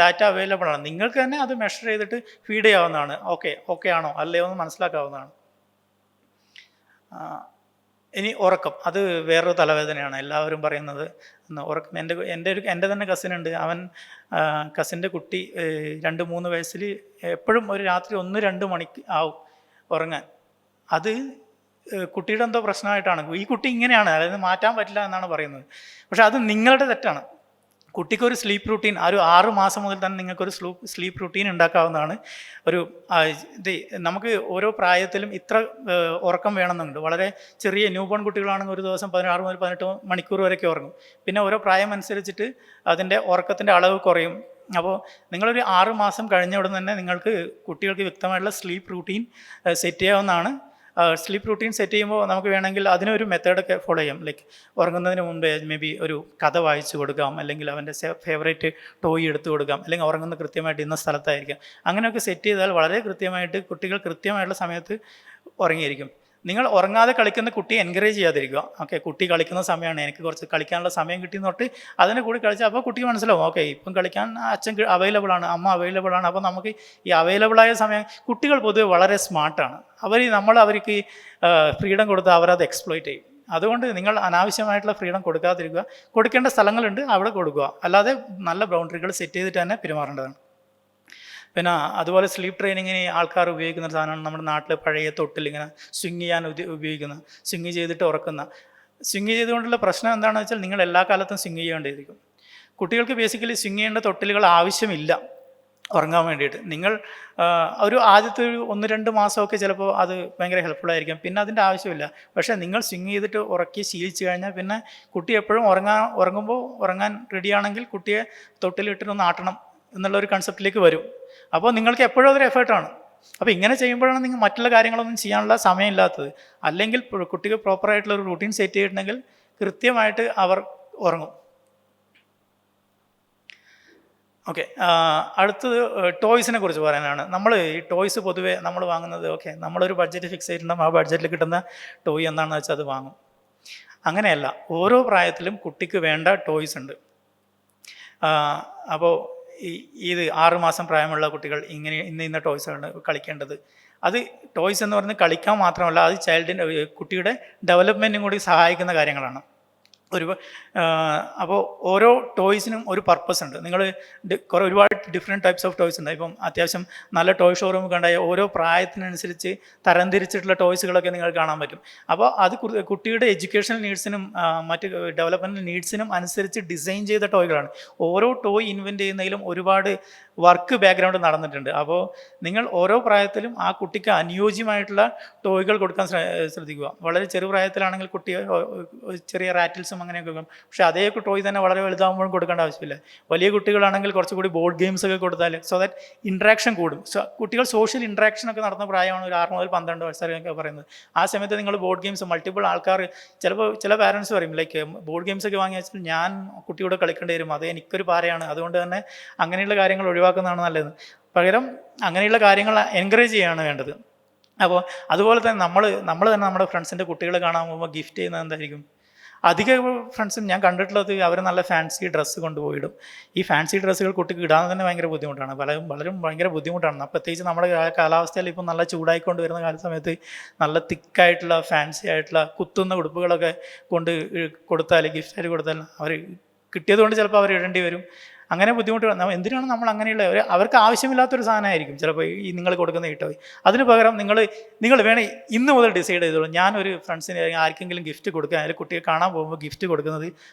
ഡാറ്റ അവൈലബിൾ ആണ്. നിങ്ങൾക്ക് തന്നെ അത് മെഷർ ചെയ്തിട്ട് ഫീഡ് ചെയ്യാവുന്നതാണ്. ഓക്കെ ആണോ അല്ലയോ എന്ന് മനസ്സിലാക്കാവുന്നതാണ്. ഇനി ഉറക്കം, അത് വേറൊരു തലവേദനയാണ്. എല്ലാവരും പറയുന്നത് ഉറക്കം. എൻ്റെ തന്നെ കസിനുണ്ട്. കസിൻ്റെ കുട്ടി 2-3 വയസ്സിൽ എപ്പോഴും ഒരു രാത്രി 1-2 മണിക്ക് ആവും ഉറങ്ങാൻ. അത് കുട്ടിയുടെ എന്തോ പ്രശ്നമായിട്ടാണ്. ഈ കുട്ടി ഇങ്ങനെയാണ്, അതായത് മാറ്റാൻ പറ്റില്ല എന്നാണ് പറയുന്നത്. പക്ഷെ അത് നിങ്ങളുടെ തെറ്റാണ്. കുട്ടിക്കൊരു സ്ലീപ്പ് റൂട്ടീൻ, ഒരു 6 മാസം മുതൽ തന്നെ നിങ്ങൾക്കൊരു സ്ലീപ്പ് റൂട്ടീൻ ഉണ്ടാക്കാവുന്നതാണ്. നമുക്ക് ഓരോ പ്രായത്തിലും ഇത്ര ഉറക്കം വേണമെന്നുണ്ട്. വളരെ ചെറിയ ന്യൂബോൺ കുട്ടികളാണെങ്കിൽ ഒരു ദിവസം 16 മുതൽ 18 മണിക്കൂർ വരെയൊക്കെ ഉറങ്ങും. പിന്നെ ഓരോ പ്രായം അനുസരിച്ചിട്ട് അതിൻ്റെ ഉറക്കത്തിൻ്റെ അളവ് കുറയും. അപ്പോൾ നിങ്ങളൊരു 6 മാസം കഴിഞ്ഞ ഉടൻ തന്നെ നിങ്ങൾക്ക് കുട്ടികൾക്ക് വ്യക്തമായിട്ടുള്ള സ്ലീപ്പ് റൂട്ടീൻ സെറ്റ് ചെയ്യാവുന്നതാണ്. സ്ലീപ്പ് റൂട്ടീൻ സെറ്റ് ചെയ്യുമ്പോൾ നമുക്ക് വേണമെങ്കിൽ അതിനൊരു മെത്തേഡൊക്കെ ഫോളോ ചെയ്യാം. ലൈക്ക് ഉറങ്ങുന്നതിന് മുമ്പേ മേ ബി ഒരു കഥ വായിച്ചു കൊടുക്കാം, അല്ലെങ്കിൽ അവൻ്റെ ഫേവറേറ്റ് ടോയ് എടുത്തു കൊടുക്കാം, അല്ലെങ്കിൽ ഉറങ്ങുന്ന കൃത്യമായിട്ട് ഇന്ന സ്ഥലത്തായിരിക്കാം. അങ്ങനെയൊക്കെ സെറ്റ് ചെയ്താൽ വളരെ കൃത്യമായിട്ട് കുട്ടികൾ കൃത്യമായിട്ടുള്ള സമയത്ത് ഉറങ്ങിയിരിക്കും. നിങ്ങൾ ഉറങ്ങാതെ കളിക്കുന്ന കുട്ടിയെ എൻകറേജ് ചെയ്യാതിരിക്കുക. ഓക്കെ, കുട്ടി കളിക്കുന്ന സമയമാണ്, എനിക്ക് കുറച്ച് കളിക്കാനുള്ള സമയം കിട്ടി തൊട്ട് അതിൻ്റെ കൂടി കളിച്ചാൽ അപ്പോൾ കുട്ടിക്ക് മനസ്സിലാവും ഓക്കെ ഇപ്പം കളിക്കാൻ അച്ഛൻ അവൈലബിൾ ആണ്, അമ്മ അവൈലബിൾ ആണ്. അപ്പോൾ നമുക്ക് ഈ അവൈലബിളായ സമയം, കുട്ടികൾ പൊതുവെ വളരെ സ്മാർട്ടാണ്. അവർക്ക് ഫ്രീഡം കൊടുത്താൽ അവരത് എക്സ്പ്ലോയിറ്റ് ചെയ്യും. അതുകൊണ്ട് നിങ്ങൾ അനാവശ്യമായിട്ടുള്ള ഫ്രീഡം കൊടുക്കാതിരിക്കുക. കൊടുക്കേണ്ട സ്ഥലങ്ങളുണ്ട്, അവിടെ കൊടുക്കുക. അല്ലാതെ നല്ല ബൗണ്ടറികൾ സെറ്റ് ചെയ്തിട്ട് തന്നെ പെരുമാറേണ്ടതാണ്. പിന്നെ അതുപോലെ സ്ലീപ്പ് ട്രെയിനിങ്ങിന് ആൾക്കാർ ഉപയോഗിക്കുന്ന സാധനമാണ് നമ്മുടെ നാട്ടിൽ പഴയ തൊട്ടിൽ ഇങ്ങനെ സ്വിങ് ചെയ്യാൻ ഉപയോഗിക്കുന്ന, സ്വിങ് ചെയ്തിട്ട് ഉറക്കുന്ന. സ്വിങ് ചെയ്തുകൊണ്ടുള്ള പ്രശ്നം എന്താണെന്ന് വെച്ചാൽ നിങ്ങൾ എല്ലാ കാലത്തും സ്വിങ് ചെയ്യേണ്ടിയിരിക്കും. കുട്ടികൾക്ക് ബേസിക്കലി സ്വിങ് ചെയ്യേണ്ട തൊട്ടിലുകൾ ആവശ്യമില്ല. ഉറങ്ങാൻ വേണ്ടിയിട്ട്. നിങ്ങൾ ഒരു ആദ്യത്തെ ഒരു 1-2 മാസമൊക്കെ ചിലപ്പോൾ അത് ഭയങ്കര ഹെൽപ്ഫുള്ളായിരിക്കും, പിന്നെ അതിൻ്റെ ആവശ്യമില്ല. പക്ഷേ നിങ്ങൾ സ്വിങ് ചെയ്തിട്ട് ഉറക്കി ശീലിച്ച് കഴിഞ്ഞാൽ പിന്നെ കുട്ടി എപ്പോഴും ഉറങ്ങുമ്പോൾ ഉറങ്ങാൻ റെഡിയാണെങ്കിൽ കുട്ടിയെ തൊട്ടിലിട്ടിട്ടൊന്ന് ആട്ടണം എന്നുള്ളൊരു കൺസെപ്റ്റിലേക്ക് വരും. അപ്പോൾ നിങ്ങൾക്ക് എപ്പോഴും അതൊരു എഫേർട്ടാണ്. അപ്പോൾ ഇങ്ങനെ ചെയ്യുമ്പോഴാണ് നിങ്ങൾ മറ്റുള്ള കാര്യങ്ങളൊന്നും ചെയ്യാനുള്ള സമയമില്ലാത്തത്. അല്ലെങ്കിൽ കുട്ടിക്ക് പ്രോപ്പറായിട്ടുള്ള ഒരു റൂട്ടീൻ സെറ്റ് ചെയ്തിട്ടുണ്ടെങ്കിൽ കൃത്യമായിട്ട് അവർ ഉറങ്ങും. ഓക്കെ, അടുത്തത് ടോയ്സിനെ കുറിച്ച് പറയാനാണ്. നമ്മൾ ഈ ടോയ്സ് പൊതുവേ നമ്മൾ വാങ്ങുന്നത്, ഓക്കെ, നമ്മളൊരു ബഡ്ജറ്റ് ഫിക്സ് ചെയ്തിട്ടുണ്ടാകും, ആ ബഡ്ജറ്റിൽ കിട്ടുന്ന ടോയ് എന്താണെന്ന് വെച്ചാൽ അത് വാങ്ങും. അങ്ങനെയല്ല, ഓരോ പ്രായത്തിലും കുട്ടിക്ക് വേണ്ട ടോയ്സ് ഉണ്ട്. അപ്പോൾ ഇത് 6 മാസം പ്രായമുള്ള കുട്ടികൾ ഇന്ന ടോയ്സാണ് കളിക്കേണ്ടത്. അത് ടോയ്സ് എന്ന് പറയുന്നത് കളിക്കാൻ മാത്രമല്ല, അത് കുട്ടിയുടെ ഡെവലപ്മെൻറ്റിനും കൂടി സഹായിക്കുന്ന കാര്യങ്ങളാണ്. അപ്പോൾ ഓരോ ടോയ്സിനും ഒരു പർപ്പസ് ഉണ്ട്. നിങ്ങൾ ഒരുപാട് ഡിഫറെൻറ്റ് ടൈപ്സ് ഓഫ് ടോയ്സ് ഉണ്ട്. ഇപ്പം അത്യാവശ്യം നല്ല ടോയ് ഷോറൂം കണ്ടാൽ ഓരോ പ്രായത്തിനനുസരിച്ച് തരംതിരിച്ചിട്ടുള്ള ടോയ്സുകളൊക്കെ നിങ്ങൾ കാണാൻ പറ്റും. അപ്പോൾ അത് കുട്ടിയുടെ എഡ്യൂക്കേഷണൽ നീഡ്സിനും മറ്റ് ഡെവലപ്മെൻറ്റൽ നീഡ്സിനും അനുസരിച്ച് ഡിസൈൻ ചെയ്ത ടോയ്കളാണ്. ഓരോ ടോയ് ഇൻവെൻറ്റ് ചെയ്യുന്നതിലും ഒരുപാട് വർക്ക് ബാക്ക്ഗ്രൗണ്ട് നടന്നിട്ടുണ്ട്. അപ്പോൾ നിങ്ങൾ ഓരോ പ്രായത്തിലും ആ കുട്ടിക്ക് അനുയോജ്യമായിട്ടുള്ള ടോയ്കൾ കൊടുക്കാൻ ശ്രദ്ധിക്കുക. വളരെ ചെറുപ്രായത്തിലാണെങ്കിൽ കുട്ടി ചെറിയ റാറ്റിൽസും അങ്ങനെയൊക്കെ വെക്കും. പക്ഷേ അതേ ടോയ് തന്നെ വളരെ വലുതാകുമ്പോഴും കൊടുക്കേണ്ട ആവശ്യമില്ല. വലിയ കുട്ടികളാണെങ്കിൽ കുറച്ചുകൂടി ബോർഡ് ഗെയിംസ് ഒക്കെ കൊടുത്താൽ സോ ദാറ്റ് ഇൻട്രാക്ഷൻ കൂടും. കുട്ടികൾ സോഷ്യൽ ഇൻട്രാക്ഷൻ ഒക്കെ നടത്തുന്ന പ്രായമാണ് ഒരു 6 മുതൽ 12 വയസ്സൊക്കെ പറയുന്നത്. ആ സമയത്ത് നിങ്ങൾ ബോർഡ് ഗെയിംസ് മൾട്ടിപ്പിൾ ആൾക്കാർ, ചില പാരൻസ് പറയും ലൈക്ക് ബോർഡ് ഗെയിംസ് ഒക്കെ വാങ്ങി വെച്ചാൽ ഞാൻ കുട്ടിയോട് കളിക്കേണ്ടി വരും, അത് എനിക്കൊരു പാരയാണ്, അതുകൊണ്ട് തന്നെ അങ്ങനെയുള്ള കാര്യങ്ങൾ ഒഴിവാക്കുന്നതാണ് നല്ലത്. പകരം അങ്ങനെയുള്ള കാര്യങ്ങൾ എൻകറേജ് ചെയ്യുകയാണ് വേണ്ടത്. അപ്പോൾ അതുപോലെ തന്നെ നമ്മൾ തന്നെ നമ്മുടെ ഫ്രണ്ട്സിൻ്റെ കുട്ടികളെ കാണാൻ പോകുമ്പോൾ ഗിഫ്റ്റ് ചെയ്യുന്നത് എന്തായിരിക്കും? അധിക ഫ്രണ്ട്സും ഞാൻ കണ്ടിട്ടുള്ളത് അവർ നല്ല ഫാൻസി ഡ്രസ്സ് കൊണ്ടുപോയിടും. ഈ ഫാൻസി ഡ്രസ്സുകൾ കുട്ടിക്ക് ഇടാൻ തന്നെ ഭയങ്കര ബുദ്ധിമുട്ടാണ്. പലരും ഭയങ്കര ബുദ്ധിമുട്ടാണ്. പ്രത്യേകിച്ച് നമ്മുടെ കാലാവസ്ഥയിൽ ഇപ്പം നല്ല ചൂടായിക്കൊണ്ട് വരുന്ന സമയത്ത് നല്ല തിക്കായിട്ടുള്ള ഫാൻസി ആയിട്ടുള്ള കുത്തുന്ന ഉടുപ്പുകളൊക്കെ ഗിഫ്റ്റായിട്ട് കൊടുത്താൽ അവർ കിട്ടിയത് കൊണ്ട് ചിലപ്പോൾ അവർ ഇടേണ്ടി വരും. അങ്ങനെ ബുദ്ധിമുട്ട്. എന്തിനാണ് നമ്മൾ അങ്ങനെയുള്ള അവർക്ക് ആവശ്യമില്ലാത്തൊരു സാധനമായിരിക്കും ചിലപ്പോൾ ഈ നിങ്ങൾ കൊടുക്കുന്ന ഈ ടോയ്. അതിന് പകരം നിങ്ങൾ വേണേൽ ഇന്ന് മുതൽ ഡിസൈഡ് ചെയ്തോളൂ, ഞാനൊരു ഫ്രണ്ട്സിന് ആർക്കെങ്കിലും ഗിഫ്റ്റ് കൊടുക്കുക, അതിൽ കുട്ടിയെ കാണാൻ പോകുമ്പോൾ ഗിഫ്റ്റ് കൊടുക്കുന്നത്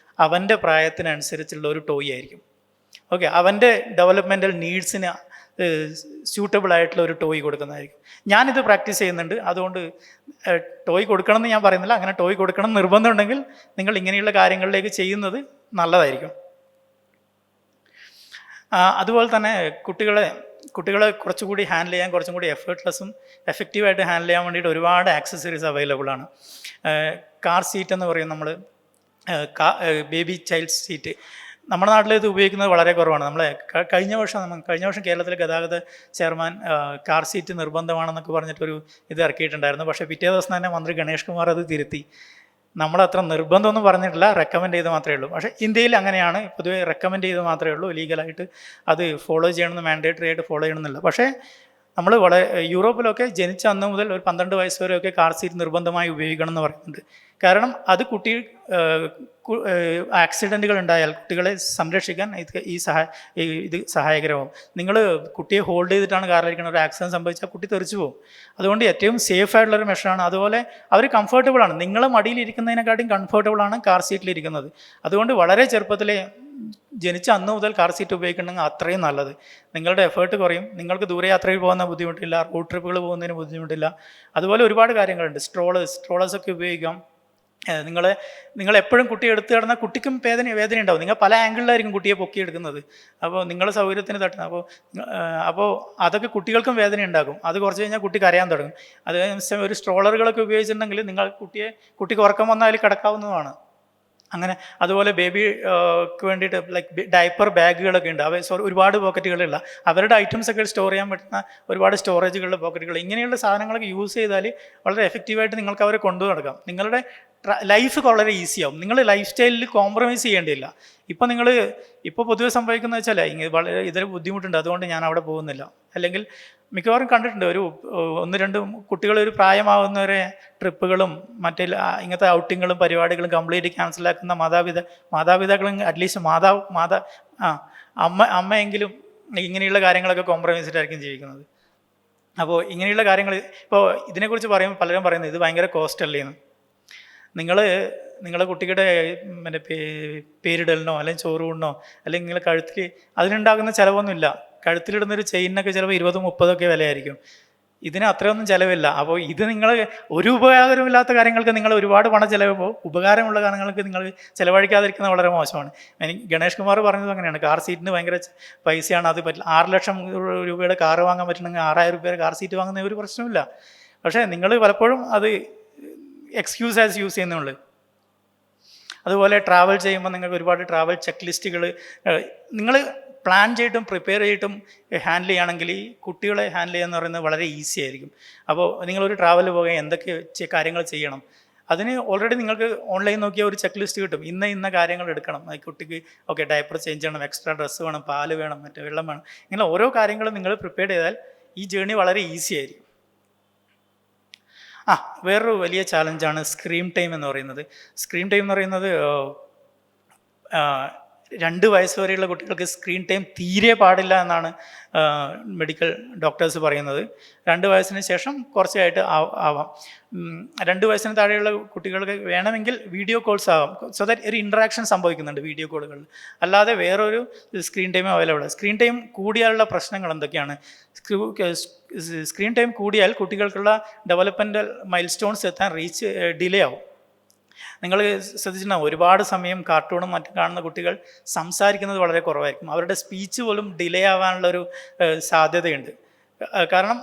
അവൻ്റെ പ്രായത്തിനനുസരിച്ചുള്ള ഒരു ടോയ് ആയിരിക്കും. ഓക്കെ, അവൻ്റെ ഡെവലപ്മെൻറ്റൽ നീഡ്സിന് സ്യൂട്ടബിൾ ആയിട്ടുള്ള ഒരു ടോയ് കൊടുക്കുന്നതായിരിക്കും. ഞാനിത് പ്രാക്ടീസ് ചെയ്യുന്നുണ്ട്. അതുകൊണ്ട് ടോയ് കൊടുക്കണം എന്ന് ഞാൻ പറയുന്നില്ല. അങ്ങനെ ടോയ് കൊടുക്കണം നിർബന്ധമുണ്ടെങ്കിൽ നിങ്ങൾ ഇങ്ങനെയുള്ള കാര്യങ്ങളിലേക്ക് ചെയ്യുന്നത് നല്ലതായിരിക്കും. അതുപോലെ തന്നെ കുട്ടികളെ കുറച്ചുകൂടി ഹാൻഡിൽ ചെയ്യാൻ കുറച്ചും കൂടി എഫേർട്ട്ലെസ്സും എഫക്റ്റീവായിട്ട് ഹാൻഡിൽ ചെയ്യാൻ വേണ്ടിയിട്ട് ഒരുപാട് ആക്സസറീസ് അവൈലബിൾ ആണ്. കാർ സീറ്റ് എന്ന് പറയും നമ്മൾ, ബേബി ചൈൽഡ് സീറ്റ്. നമ്മുടെ നാട്ടിൽ ഇത് ഉപയോഗിക്കുന്നത് വളരെ കുറവാണ്. കഴിഞ്ഞ വർഷം കേരളത്തിലെ ഗതാഗത ചെയർമാൻ കാർ സീറ്റ് നിർബന്ധമാണെന്നൊക്കെ പറഞ്ഞിട്ടൊരു ഇത് ഇറക്കിയിട്ടുണ്ടായിരുന്നു. പക്ഷേ പിറ്റേ ദിവസം തന്നെ മന്ത്രി ഗണേഷ് കുമാർ അത് തിരുത്തി. നമ്മളത്ര നിർബന്ധമൊന്നും പറഞ്ഞിട്ടില്ല, റെക്കമെൻഡ് ചെയ്ത് മാത്രമേ ഉള്ളൂ. പക്ഷേ ഇന്ത്യയിൽ അങ്ങനെയാണ്, പൊതുവേ റെക്കമെൻഡ് ചെയ്ത് മാത്രമേ ഉള്ളൂ. ലീഗലായിട്ട് അത് ഫോളോ ചെയ്യണമെന്ന് മാൻഡേറ്ററി ആയിട്ട് ഫോളോ ചെയ്യണമെന്നില്ല. പക്ഷേ നമ്മൾ യൂറോപ്പിലൊക്കെ ജനിച്ച അന്ന് മുതൽ ഒരു 12 വയസ്സ് വരെയൊക്കെ കാർ സീറ്റ് നിർബന്ധമായി ഉപയോഗിക്കണം എന്ന് പറയുന്നുണ്ട്. കാരണം അത് ആക്സിഡൻറ്റുകൾ ഉണ്ടായാൽ കുട്ടികളെ സംരക്ഷിക്കാൻ ഇത് സഹായകരമാവും. നിങ്ങൾ കുട്ടിയെ ഹോൾഡ് ചെയ്തിട്ടാണ് കാറിലിരിക്കുന്നത്, ഒരു ആക്സിഡൻറ്റ് സംഭവിച്ചാൽ കുട്ടി തെറിച്ചു പോകും. അതുകൊണ്ട് ഏറ്റവും സേഫ് ആയിട്ടുള്ളൊരു മെഷറാണ്. അതുപോലെ അവർ കംഫർട്ടബിളാണ്. നിങ്ങൾ മടിയിലിരിക്കുന്നതിനെക്കാട്ടും കംഫർട്ടബിളാണ് കാർ സീറ്റിലിരിക്കുന്നത്. അതുകൊണ്ട് വളരെ ചെറുപ്പത്തിലെ ജനിച്ച അന്ന് മുതൽ കാർ സീറ്റ് ഉപയോഗിക്കണമെങ്കിൽ അത്രയും നല്ലത്. നിങ്ങളുടെ എഫേർട്ട് കുറയും, നിങ്ങൾക്ക് ദൂരയാത്രയിൽ പോകുന്ന ബുദ്ധിമുട്ടില്ല, റോഡ് ട്രിപ്പുകൾ പോകുന്നതിന് ബുദ്ധിമുട്ടില്ല. അതുപോലെ ഒരുപാട് കാര്യങ്ങളുണ്ട്. സ്ട്രോളേഴ്സൊക്കെ ഉപയോഗിക്കാം. നിങ്ങൾ എപ്പോഴും കുട്ടിയെ എടുത്തു കിടന്നാൽ കുട്ടിക്കും വേദന ഉണ്ടാവും. നിങ്ങൾ പല ആംഗിളിലായിരിക്കും കുട്ടിയെ പൊക്കിയെടുക്കുന്നത്. അപ്പോൾ നിങ്ങളുടെ സൗകര്യത്തിന് തട്ടുന്നത്. അപ്പോൾ അതൊക്കെ കുട്ടികൾക്കും വേദന ഉണ്ടാകും. അത് കുറച്ച് കഴിഞ്ഞാൽ കുട്ടി കരയാൻ തുടങ്ങും. അത് ഒരു സ്ട്രോളറുകളൊക്കെ ഉപയോഗിച്ചിട്ടുണ്ടെങ്കിൽ കുട്ടിക്ക് ഉറക്കം വന്നാൽ അതിൽ കിടക്കാവുന്നതാണ്. അങ്ങനെ അതുപോലെ ബേബിക്ക് വേണ്ടിയിട്ട് ലൈക്ക് ഡയപ്പർ ബാഗുകളൊക്കെ ഉണ്ട്. ഒരുപാട് പോക്കറ്റുകളുള്ള അവരുടെ ഐറ്റംസൊക്കെ സ്റ്റോർ ചെയ്യാൻ പറ്റുന്ന ഒരുപാട് സ്റ്റോറേജുകളുടെ പോക്കറ്റുകൾ, ഇങ്ങനെയുള്ള സാധനങ്ങളൊക്കെ യൂസ് ചെയ്താൽ വളരെ എഫക്റ്റീവായിട്ട് നിങ്ങൾക്ക് അവരെ കൊണ്ടു നടക്കാം. നിങ്ങളുടെ ലൈഫ് വളരെ ഈസിയാവും. നിങ്ങൾ ലൈഫ് സ്റ്റൈലിൽ കോംപ്രമൈസ് ചെയ്യേണ്ടിയില്ല. ഇപ്പോൾ പൊതുവെ സംഭവിക്കുന്നത് വെച്ചാൽ ഇതിൽ ബുദ്ധിമുട്ടുണ്ട്, അതുകൊണ്ട് ഞാൻ അവിടെ പോകുന്നില്ല. അല്ലെങ്കിൽ മിക്കവാറും കണ്ടിട്ടുണ്ട്, 1-2 കുട്ടികൾ ഒരു പ്രായമാവുന്നവരെ ട്രിപ്പുകളും ഇങ്ങനത്തെ ഔട്ടിങ്ങുകളും പരിപാടികളും കംപ്ലീറ്റ് ക്യാൻസലാക്കുന്ന മാതാപിതാക്കളും അറ്റ്ലീസ്റ്റ് അമ്മയെങ്കിലും ഇങ്ങനെയുള്ള കാര്യങ്ങളൊക്കെ കോംപ്രമൈസിട്ടായിരിക്കും ജീവിക്കുന്നത്. അപ്പോൾ ഇങ്ങനെയുള്ള കാര്യങ്ങൾ ഇപ്പോൾ ഇതിനെക്കുറിച്ച് പറയുമ്പോൾ പലരും പറയുന്നത് ഇത് ഭയങ്കര കോസ്റ്റ് അല്ലേന്ന്. നിങ്ങളുടെ കുട്ടിയുടെ പേരിടലിനോ അല്ലെങ്കിൽ ചോറൂണിനോ അല്ലെങ്കിൽ നിങ്ങളുടെ കഴുത്തിൽ അതിനുണ്ടാകുന്ന ചിലവൊന്നുമില്ല. കഴുത്തിലിടുന്നൊരു ചെയിനൊക്കെ ചിലപ്പോൾ 20-30 വിലയായിരിക്കും. ഇതിന് അത്രയൊന്നും ചിലവില്ല. അപ്പോൾ ഇത് നിങ്ങൾ ഒരു ഉപകാരമില്ലാത്ത കാര്യങ്ങൾക്ക് നിങ്ങൾ ഒരുപാട് പണം ചിലവുമ്പോൾ ഉപകാരമുള്ള കാര്യങ്ങൾക്ക് നിങ്ങൾ ചിലവഴിക്കാതിരിക്കുന്നത് വളരെ മോശമാണ്. ഗണേഷ് കുമാർ പറഞ്ഞത് അങ്ങനെയാണ്, കാർ സീറ്റിന് ഭയങ്കര പൈസയാണ്, അത് പറ്റില്ല. 6 ലക്ഷം രൂപയുടെ കാറ് വാങ്ങാൻ പറ്റണമെങ്കിൽ 6000 രൂപയുടെ കാർ സീറ്റ് വാങ്ങുന്ന ഒരു പ്രശ്നമില്ല. പക്ഷേ നിങ്ങൾ പലപ്പോഴും അത് എക്സ്ക്യൂസ് ആസ് യൂസ് ചെയ്യുന്നുള്ളൂ. അതുപോലെ ട്രാവൽ ചെയ്യുമ്പോൾ നിങ്ങൾക്ക് ഒരുപാട് ട്രാവൽ ചെക്ക് ലിസ്റ്റുകൾ നിങ്ങൾ പ്ലാൻ ചെയ്തിട്ടും പ്രിപ്പയർ ചെയ്തിട്ടും ഹാൻഡിൽ ചെയ്യുകയാണെങ്കിൽ ഈ കുട്ടികളെ ഹാൻഡിൽ ചെയ്യുക എന്ന് പറയുന്നത് വളരെ ഈസി ആയിരിക്കും. അപ്പോൾ നിങ്ങളൊരു ട്രാവൽ പോകാൻ എന്തൊക്കെ കാര്യങ്ങൾ ചെയ്യണം, അതിന് ഓൾറെഡി നിങ്ങൾക്ക് ഓൺലൈൻ നോക്കിയാൽ ഒരു ചെക്ക് ലിസ്റ്റ് കിട്ടും. ഇന്ന കാര്യങ്ങൾ എടുക്കണം, കുട്ടിക്ക് ഓക്കെ ഡയപ്പർ ചേഞ്ച് ചെയ്യണം, എക്സ്ട്രാ ഡ്രസ്സ് വേണം, പാല് വേണം, മറ്റേ വെള്ളം വേണം, ഇങ്ങനെ ഓരോ കാര്യങ്ങളും നിങ്ങൾ പ്രിപ്പയർ ചെയ്താൽ ഈ ജേർണി വളരെ ഈസി ആയിരിക്കും. വേറൊരു വലിയ ചാലഞ്ചാണ് സ്ക്രീൻ ടൈം എന്ന് പറയുന്നത്. സ്ക്രീൻ ടൈം എന്ന് പറയുന്നത് 2 വയസ്സ് വരെയുള്ള കുട്ടികൾക്ക് സ്ക്രീൻ ടൈം തീരെ പാടില്ല എന്നാണ് മെഡിക്കൽ ഡോക്ടേഴ്സ് പറയുന്നത്. 2 വയസ്സിന് ശേഷം കുറച്ചായിട്ട് ആവാം. 2 വയസ്സിന് താഴെയുള്ള കുട്ടികൾക്ക് വേണമെങ്കിൽ വീഡിയോ കോൾസ് ആവാം, സോ ദാറ്റ് ഒരു ഇൻട്രാക്ഷൻ സംഭവിക്കുന്നുണ്ട് വീഡിയോ കോളുകളിൽ. അല്ലാതെ വേറൊരു screen time available. Screen time കൂടിയാലുള്ള പ്രശ്നങ്ങൾ എന്തൊക്കെയാണ്? സ്ക്രീൻ ടൈം കൂടിയാൽ കുട്ടികൾക്കുള്ള ഡെവലപ്മെൻ്റൽ മൈൽ സ്റ്റോൺസ് എത്താൻ ഡിലേ ആവും. നിങ്ങൾ ശ്രദ്ധിച്ചിട്ടുണ്ടാവും, ഒരുപാട് സമയം കാർട്ടൂണും മറ്റും കാണുന്ന കുട്ടികൾ സംസാരിക്കുന്നത് വളരെ കുറവായിരിക്കും. അവരുടെ സ്പീച്ച് പോലും ഡിലേ ആവാനുള്ളൊരു സാധ്യതയുണ്ട്. കാരണം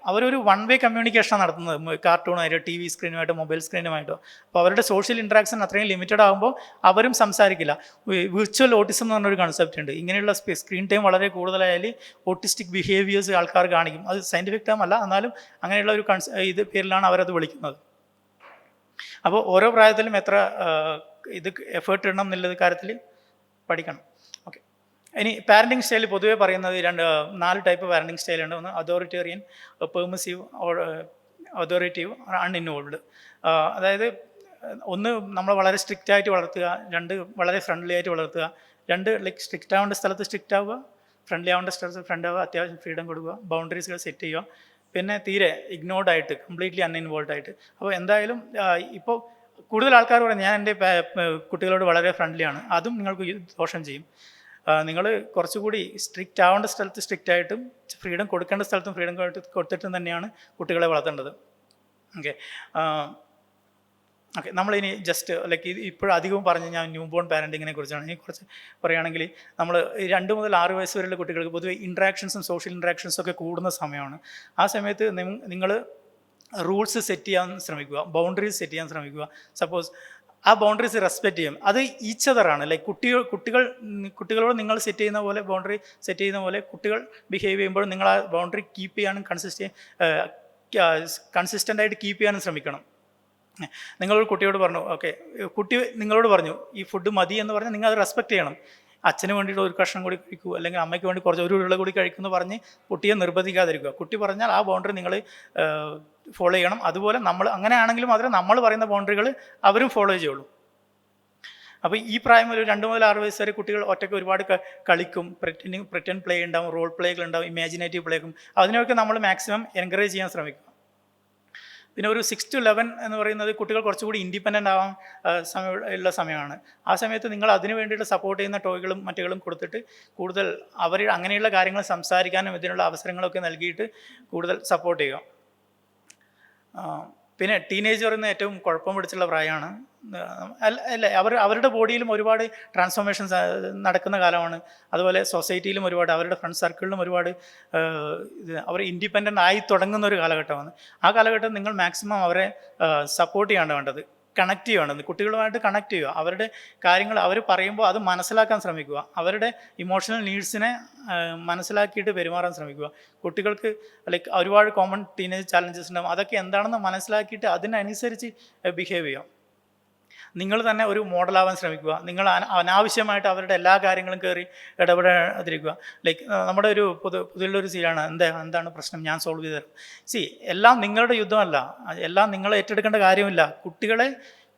അവരൊരു വൺ വേ കമ്മ്യൂണിക്കേഷൻ നടത്തുന്നത് കാർട്ടൂണായിട്ടോ TV സ്ക്രീനുമായിട്ടോ മൊബൈൽ സ്ക്രീനുമായിട്ടോ. അപ്പോൾ അവരുടെ സോഷ്യൽ ഇൻട്രാക്ഷൻ അത്രയും ലിമിറ്റഡ് ആകുമ്പോൾ അവരും സംസാരിക്കില്ല. വിർച്വൽ ഓട്ടിസം എന്ന് പറഞ്ഞൊരു കൺസെപ്റ്റ് ഉണ്ട്. ഇങ്ങനെയുള്ള സ്ക്രീൻ ടൈം വളരെ കൂടുതലായാൽ ഓട്ടിസ്റ്റിക് ബിഹേവിയേഴ്സ് ആൾക്കാർ കാണിക്കും. അത് സയൻറ്റിഫിക് ടേം അല്ല, എന്നാലും അങ്ങനെയുള്ള ഒരു പേരിലാണ് അവരത് വിളിക്കുന്നത്. അപ്പോൾ ഓരോ പ്രായത്തിലും എത്ര എഫേർട്ട് ഇടണം എന്നുള്ള കാര്യത്തിൽ പഠിക്കണം. ഓക്കെ, ഇനി പാരൻറ്റിങ് സ്റ്റൈൽ പൊതുവേ പറയുന്നത് 4 ടൈപ്പ് പാരൻറ്റിങ് സ്റ്റൈലുണ്ട്. ഒന്ന് അതോറിറ്റേറിയൻ, പെർമിസീവ്, അതോറിറ്റേറ്റീവ്, അൺഇൻവോൾവ്ഡ്. അതായത് ഒന്ന് നമ്മൾ വളരെ സ്ട്രിക്റ്റ് ആയിട്ട് വളർത്തുക, 2 വളരെ ഫ്രണ്ട്ലി ആയിട്ട് വളർത്തുക, 2 ലൈക്ക് സ്ട്രിക്റ്റ് ആവേണ്ട സ്ഥലത്ത് സ്ട്രിക്റ്റ് ആവുക, ഫ്രണ്ട്ലി ആവേണ്ട സ്ഥലത്ത് ഫ്രണ്ട് ആവുക, അത്യാവശ്യം ഫ്രീഡം കൊടുക്കുക, ബൗണ്ടറീസുകൾ സെറ്റ് ചെയ്യുക, പിന്നെ തീരെ ഇഗ്നോർഡ് ആയിട്ട് കംപ്ലീറ്റ്ലി അൺഇൻവോൾവ് ആയിട്ട്. അപ്പോൾ എന്തായാലും ഇപ്പോൾ കൂടുതൽ ആൾക്കാർ പറയുന്നത് ഞാൻ എൻ്റെ കുട്ടികളോട് വളരെ ഫ്രണ്ട്ലിയാണ്, അതും നിങ്ങൾക്ക് ദോഷം ചെയ്യും. നിങ്ങൾ കുറച്ചുകൂടി സ്ട്രിക്റ്റ് ആവേണ്ട സ്ഥലത്ത് സ്ട്രിക്റ്റ് ആയിട്ടും ഫ്രീഡം കൊടുക്കേണ്ട സ്ഥലത്തും ഫ്രീഡം കൊടുത്തിട്ടും തന്നെയാണ് കുട്ടികളെ വളർത്തേണ്ടത്. ഓക്കെ, നമ്മളിനി ജസ്റ്റ് ലൈക്ക് ഇപ്പോഴധികവും പറഞ്ഞ് ഞാൻ ന്യൂ ബോൺ പാരൻറ്റിങ്ങിനെ കുറിച്ചാണ്. ഇനി കുറച്ച് പറയുകയാണെങ്കിൽ നമ്മൾ 2 മുതൽ 6 വയസ്സ് വരെയുള്ള കുട്ടികൾക്ക് പൊതുവെ ഇൻട്രാക്ഷൻസും സോഷ്യൽ ഇൻട്രാക്ഷൻസും ഒക്കെ കൂടുന്ന സമയമാണ്. ആ സമയത്ത് നിങ്ങൾ റൂൾസ് സെറ്റ് ചെയ്യാൻ ശ്രമിക്കുക, ബൗണ്ടറീസ് സെറ്റ് ചെയ്യാൻ ശ്രമിക്കുക. സപ്പോസ് ആ ബൗണ്ടറീസ് റെസ്പെക്റ്റ് ചെയ്യും. അത് ഈച്ച് അതറാണ്. ലൈക്ക് കുട്ടികളോട് നിങ്ങൾ സെറ്റ് ചെയ്യുന്ന പോലെ ബൗണ്ടറി സെറ്റ് ചെയ്യുന്ന പോലെ കുട്ടികൾ ബിഹേവ് ചെയ്യുമ്പോൾ നിങ്ങൾ ആ ബൗണ്ടറി കീപ്പ് ചെയ്യാനും കൺസിസ്റ്റൻ്റായിട്ട് കീപ്പ് ചെയ്യാനും ശ്രമിക്കണം. നിങ്ങളൊരു കുട്ടിയോട് പറഞ്ഞു, ഓക്കെ, കുട്ടി നിങ്ങളോട് പറഞ്ഞു ഈ ഫുഡ് മതി എന്ന് പറഞ്ഞാൽ നിങ്ങൾ അത് റെസ്പെക്റ്റ് ചെയ്യണം. അച്ഛന് വേണ്ടിയിട്ട് ഒരു കഷ്ണം കൂടി കഴിക്കൂ, അല്ലെങ്കിൽ അമ്മയ്ക്ക് വേണ്ടി കുറച്ച് ഒരു ഉരുള കൂടി കഴിക്കുമെന്ന് പറഞ്ഞ് കുട്ടിയെ നിർബന്ധിക്കാതിരിക്കുക. കുട്ടി പറഞ്ഞാൽ ആ ബൗണ്ടറി നിങ്ങൾ ഫോളോ ചെയ്യണം. അതുപോലെ അങ്ങനെയാണെങ്കിലും മാത്രമേ നമ്മൾ പറയുന്ന ബൗണ്ടറികൾ അവരും ഫോളോ ചെയ്യുള്ളൂ. അപ്പോൾ ഈ പ്രായം ഒരു 2 മുതൽ 6 വയസ്സ് വരെ കുട്ടികൾ ഒറ്റയ്ക്ക് ഒരുപാട് കളിക്കും, പ്രിറ്റൻഡ് പ്ലേ ഉണ്ടാവും, റോൾ പ്ലേകൾ ഉണ്ടാവും, ഇമാജിനേറ്റീവ് പ്ലേക്കും. അതിനൊക്കെ നമ്മൾ മാക്സിമം എൻകറേജ് ചെയ്യാൻ ശ്രമിക്കുക. പിന്നെ ഒരു 6 to 11 എന്ന് പറയുന്നത് കുട്ടികൾ കുറച്ചുകൂടി ഇൻഡിപെൻഡൻ്റ് ആവാൻ ഉള്ള സമയമാണ്. ആ സമയത്ത് നിങ്ങൾ അതിന് വേണ്ടിയിട്ട് സപ്പോർട്ട് ചെയ്യുന്ന ടോയ്കളും മറ്റുകളും കൊടുത്തിട്ട് കൂടുതൽ അങ്ങനെയുള്ള കാര്യങ്ങൾ സംസാരിക്കാനും ഇതിനുള്ള അവസരങ്ങളൊക്കെ നൽകിയിട്ട് കൂടുതൽ സപ്പോർട്ട് ചെയ്യുക. പിന്നെ ടീനേജ് പറയുന്ന ഏറ്റവും കുഴപ്പം പിടിച്ചുള്ള പ്രായമാണ്. അല്ല അവരുടെ ബോഡിയിലും ഒരുപാട് ട്രാൻസ്ഫോർമേഷൻസ് നടക്കുന്ന കാലമാണ്. അതുപോലെ സൊസൈറ്റിയിലും ഒരുപാട്, അവരുടെ ഫ്രണ്ട് സർക്കിളിലും ഒരുപാട് അവർ ഇൻഡിപെൻഡൻ്റ് ആയി തുടങ്ങുന്ന ഒരു കാലഘട്ടമാണ്. ആ കാലഘട്ടം നിങ്ങൾ മാക്സിമം അവരെ സപ്പോർട്ട് ചെയ്യാണ് വേണ്ടത്, കണക്ട് ചെയ്യുകയാണ്. കുട്ടികളുമായിട്ട് കണക്ട് ചെയ്യുക, അവരുടെ കാര്യങ്ങൾ അവർ പറയുമ്പോൾ അത് മനസ്സിലാക്കാൻ ശ്രമിക്കുക, അവരുടെ ഇമോഷണൽ നീഡ്സിനെ മനസ്സിലാക്കിയിട്ട് പെരുമാറാൻ ശ്രമിക്കുക. കുട്ടികൾക്ക് ലൈക്ക് ഒരുപാട് കോമൺ ടീനേജ് ചാലഞ്ചസ് ഉണ്ടാകും, അതൊക്കെ എന്താണെന്ന് മനസ്സിലാക്കിയിട്ട് അതിനനുസരിച്ച് ബിഹേവ് ചെയ്യാം. നിങ്ങൾ തന്നെ ഒരു മോഡലാവാൻ ശ്രമിക്കുക. നിങ്ങൾ അനാവശ്യമായിട്ട് അവരുടെ എല്ലാ കാര്യങ്ങളും കയറി ഇടപെടാതിരിക്കുക. ലൈക്ക് നമ്മുടെ ഒരു പുതിയുള്ളൊരു സീനാണ്, എന്താണ് പ്രശ്നം, ഞാൻ സോൾവ് ചെയ്ത് തരാം. എല്ലാം നിങ്ങളുടെ യുദ്ധമല്ല, എല്ലാം നിങ്ങൾ ഏറ്റെടുക്കേണ്ട കാര്യമില്ല.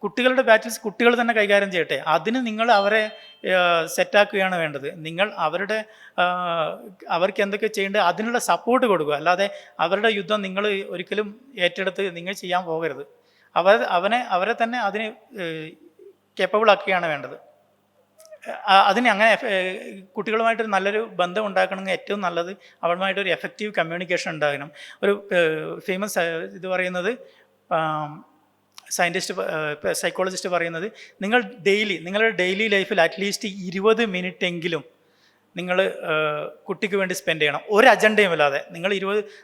കുട്ടികളുടെ ബാറ്റിൽസ് കുട്ടികൾ തന്നെ കൈകാര്യം ചെയ്യട്ടെ. അതിന് നിങ്ങൾ അവരെ സെറ്റാക്കുകയാണ് വേണ്ടത്. നിങ്ങൾ അവർക്ക് എന്തൊക്കെ ചെയ്യേണ്ടത് അതിനുള്ള സപ്പോർട്ട് കൊടുക്കുക. അല്ലാതെ അവരുടെ യുദ്ധം നിങ്ങൾ ഒരിക്കലും ഏറ്റെടുത്ത് നിങ്ങൾ ചെയ്യാൻ പോകരുത്. അവരെ തന്നെ അതിന് കേപ്പബിൾ ആക്കുകയാണ് വേണ്ടത്. അതിന് അങ്ങനെ കുട്ടികളുമായിട്ട് നല്ലൊരു ബന്ധം ഉണ്ടാക്കണമെങ്കിൽ ഏറ്റവും നല്ലത് അവരുമായിട്ടൊരു എഫക്റ്റീവ് കമ്മ്യൂണിക്കേഷൻ ഉണ്ടാകണം. ഒരു ഫേമസ് ഇത് പറയുന്നത് സൈക്കോളജിസ്റ്റ് പറയുന്നത്, നിങ്ങളുടെ ഡെയിലി ലൈഫിൽ അറ്റ്ലീസ്റ്റ് 20 മിനിറ്റ് എങ്കിലും നിങ്ങൾ കുട്ടിക്ക് വേണ്ടി സ്പെൻഡ് ചെയ്യണം. ഒരു അജണ്ടയും ഇല്ലാതെ നിങ്ങൾ